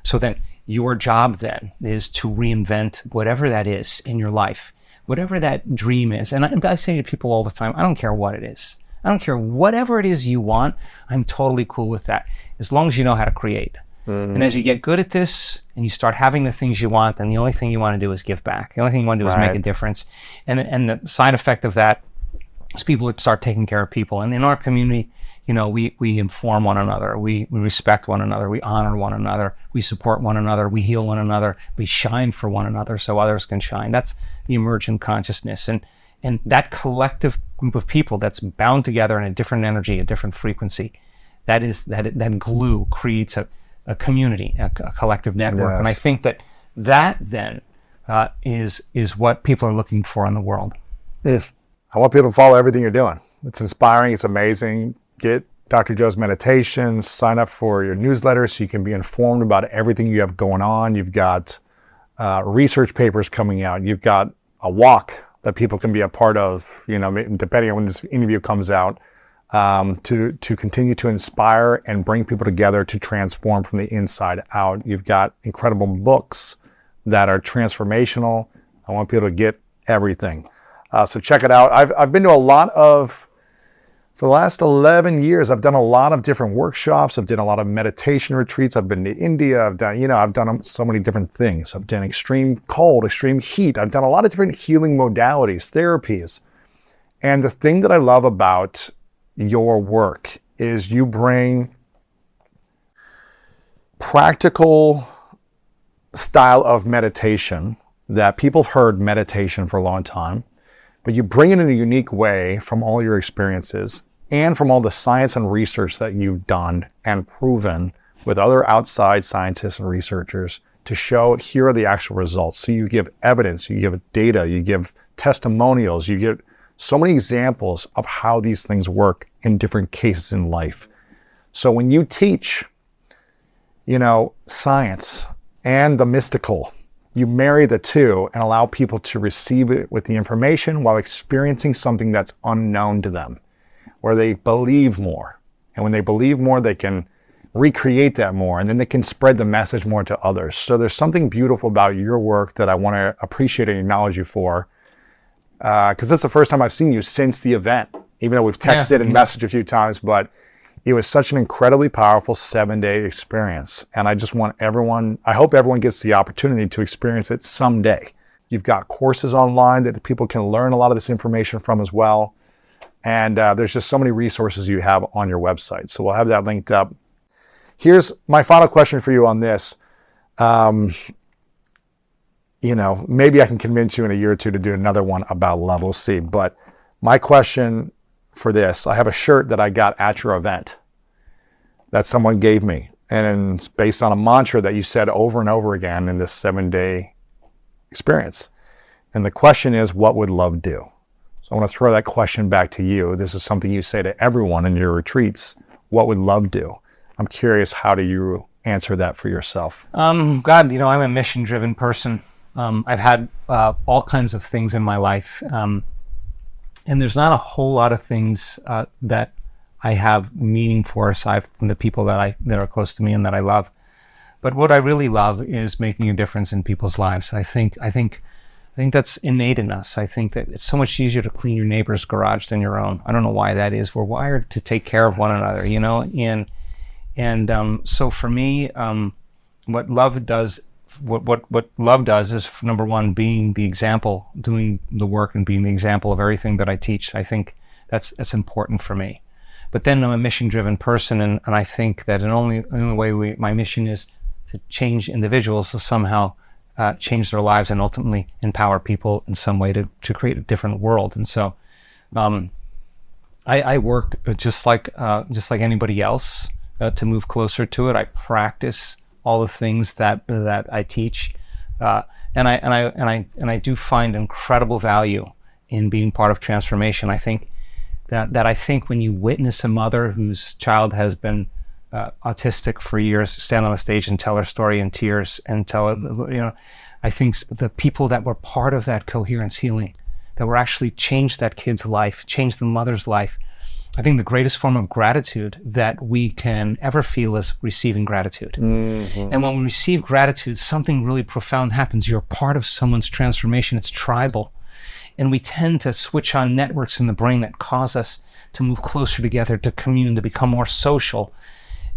So then your job then is to reinvent whatever that is in your life, whatever that dream is. And I say to people all the time, I don't care what it is. I don't care whatever it is you want. I'm totally cool with that, as long as you know how to create. And as you get good at this and you start having the things you want, then the only thing you want to do is give back. The only thing you want to do is make a difference. And the side effect of that is people would start taking care of people. And in our community, we inform one another, we respect one another, we honor one another, we support one another, we heal one another, we shine for one another so others can shine. That's the emergent consciousness. And that collective group of people that's bound together in a different energy, a different frequency, that glue creates a community, a collective network. Yes. And I think that then is what people are looking for in the world. I want people to follow everything you're doing. It's inspiring. It's amazing. Get Dr. Joe's meditations, sign up for your newsletter so you can be informed about everything you have going on. You've got research papers coming out. You've got a walk that people can be a part of, depending on when this interview comes out, to continue to inspire and bring people together to transform from the inside out. You've got incredible books that are transformational. I want people to get everything. So check it out. I've been to for the last 11 years, I've done a lot of different workshops. I've done a lot of meditation retreats. I've been to India. I've done so many different things. I've done extreme cold, extreme heat. I've done a lot of different healing modalities, therapies. And the thing that I love about your work is you bring practical style of meditation that people have heard meditation for a long time, but you bring it in a unique way from all your experiences and from all the science and research that you've done and proven with other outside scientists and researchers to show here are the actual results. So you give evidence, you give data, you give testimonials, you give so many examples of how these things work in different cases in life. So when you teach, science and the mystical, you marry the two and allow people to receive it with the information while experiencing something that's unknown to them, where they believe more. And when they believe more, they can recreate that more, and then they can spread the message more to others. So there's something beautiful about your work that I want to appreciate and acknowledge you for, because that's the first time I've seen you since the event, even though we've texted and messaged a few times, but it was such an incredibly powerful 7-day experience. And I just want everyone, I hope everyone gets the opportunity to experience it someday. You've got courses online that people can learn a lot of this information from as well. And there's just so many resources you have on your website. So we'll have that linked up. Here's my final question for you on this. Maybe I can convince you in a year or two to do another one about love. We'll see. But my question for this, I have a shirt that I got at your event that someone gave me. And it's based on a mantra that you said over and over again in this 7-day experience. And the question is, what would love do? So I want to throw that question back to you. This is something you say to everyone in your retreats. What would love do? I'm curious, how do you answer that for yourself? I'm a mission-driven person. I've had all kinds of things in my life. And there's not a whole lot of things that I have meaning for, aside from the people that are close to me and that I love. But what I really love is making a difference in people's lives. I think that's innate in us. I think that it's so much easier to clean your neighbor's garage than your own. I don't know why that is. We're wired to take care of one another, And so for me, what love does is, number one, being the example, doing the work and being the example of everything that I teach. I think that's important for me. But then I'm a mission-driven person, and I think that the only way my mission is to change individuals, to somehow change their lives and ultimately empower people in some way to create a different world. And so I work just like anybody else to move closer to it. I practice all the things that I teach, and I do find incredible value in being part of transformation. I think that when you witness a mother whose child has been autistic for years stand on a stage and tell her story in tears and tell it, I think the people that were part of that coherence healing, that were actually changed that kid's life, changed the mother's life. I think the greatest form of gratitude that we can ever feel is receiving gratitude. Mm-hmm. And when we receive gratitude, something really profound happens. You're part of someone's transformation. It's tribal. And we tend to switch on networks in the brain that cause us to move closer together, to commune, to become more social.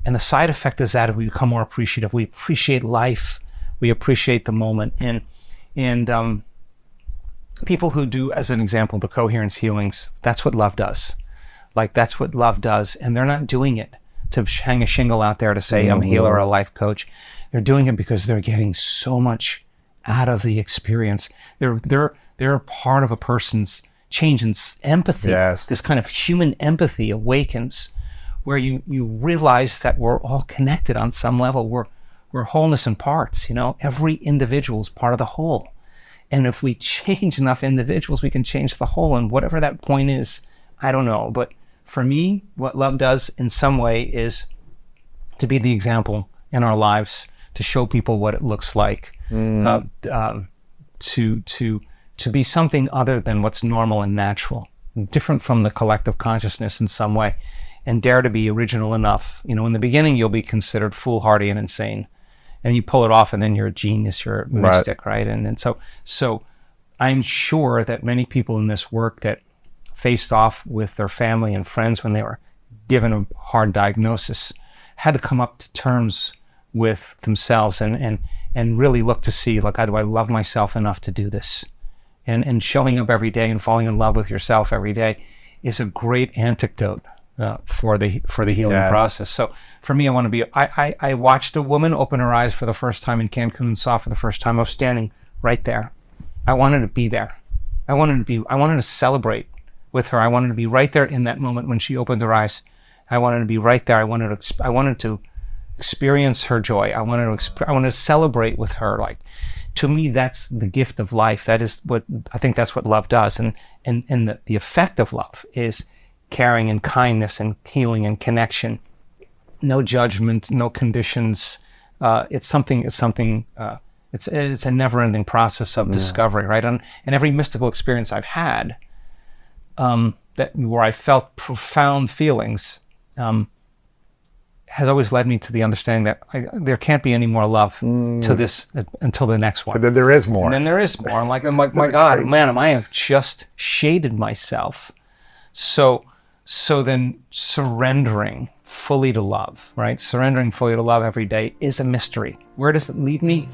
And the side effect is that we become more appreciative. We appreciate life. We appreciate the moment. And people who do, as an example, the coherence healings, that's what love does. That's what love does. And they're not doing it to hang a shingle out there to say, I'm a healer or a life coach. They're doing it because they're getting so much out of the experience. They're a part of a person's change, and empathy. Yes. This kind of human empathy awakens, where you realize that we're all connected on some level. We're wholeness in parts. Every individual is part of the whole. And if we change enough individuals, we can change the whole. And whatever that point is, I don't know. But for me, what love does in some way is to be the example in our lives, to show people what it looks like, to be something other than what's normal and natural, different from the collective consciousness in some way, and dare to be original enough. In the beginning, you'll be considered foolhardy and insane, and you pull it off, and then you're a genius, you're a mystic, right? And so I'm sure that many people in this work that faced off with their family and friends when they were given a hard diagnosis had to come up to terms with themselves and really look to see, do I love myself enough to do this? And showing up every day and falling in love with yourself every day is a great antidote for the healing process. So for me, I want to be. I watched a woman open her eyes for the first time in Cancun and saw for the first time. I was standing right there. I wanted to be there. I wanted to celebrate with her. I wanted to be right there in that moment when she opened her eyes. I wanted to be right there. I wanted to experience her joy. I want to celebrate with her. Like, to me, that's the gift of life. That is what I think. That's what love does. And the effect of love is caring and kindness and healing and connection. No judgment, no conditions. It's a never-ending process of discovery, right? And every mystical experience I've had, where I felt profound feelings, has always led me to the understanding that there can't be any more love to this until the next one. But then there is more. And then there is more. I'm like, my God, man, I have just shaded myself. So then surrendering fully to love, right? Surrendering fully to love every day is a mystery. Where does it lead me?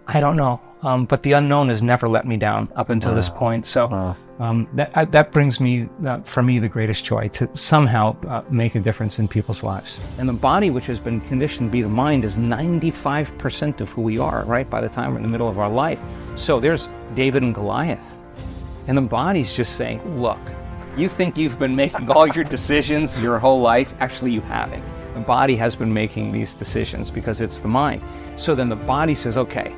I don't know. But the unknown has never let me down up until this point. So that brings me, for me, the greatest joy, to somehow make a difference in people's lives. And the body, which has been conditioned to be the mind, is 95% of who we are, right? By the time we're in the middle of our life. So there's David and Goliath. And the body's just saying, look, you think you've been making all your decisions your whole life? Actually, you haven't. The body has been making these decisions because it's the mind. So then the body says, okay,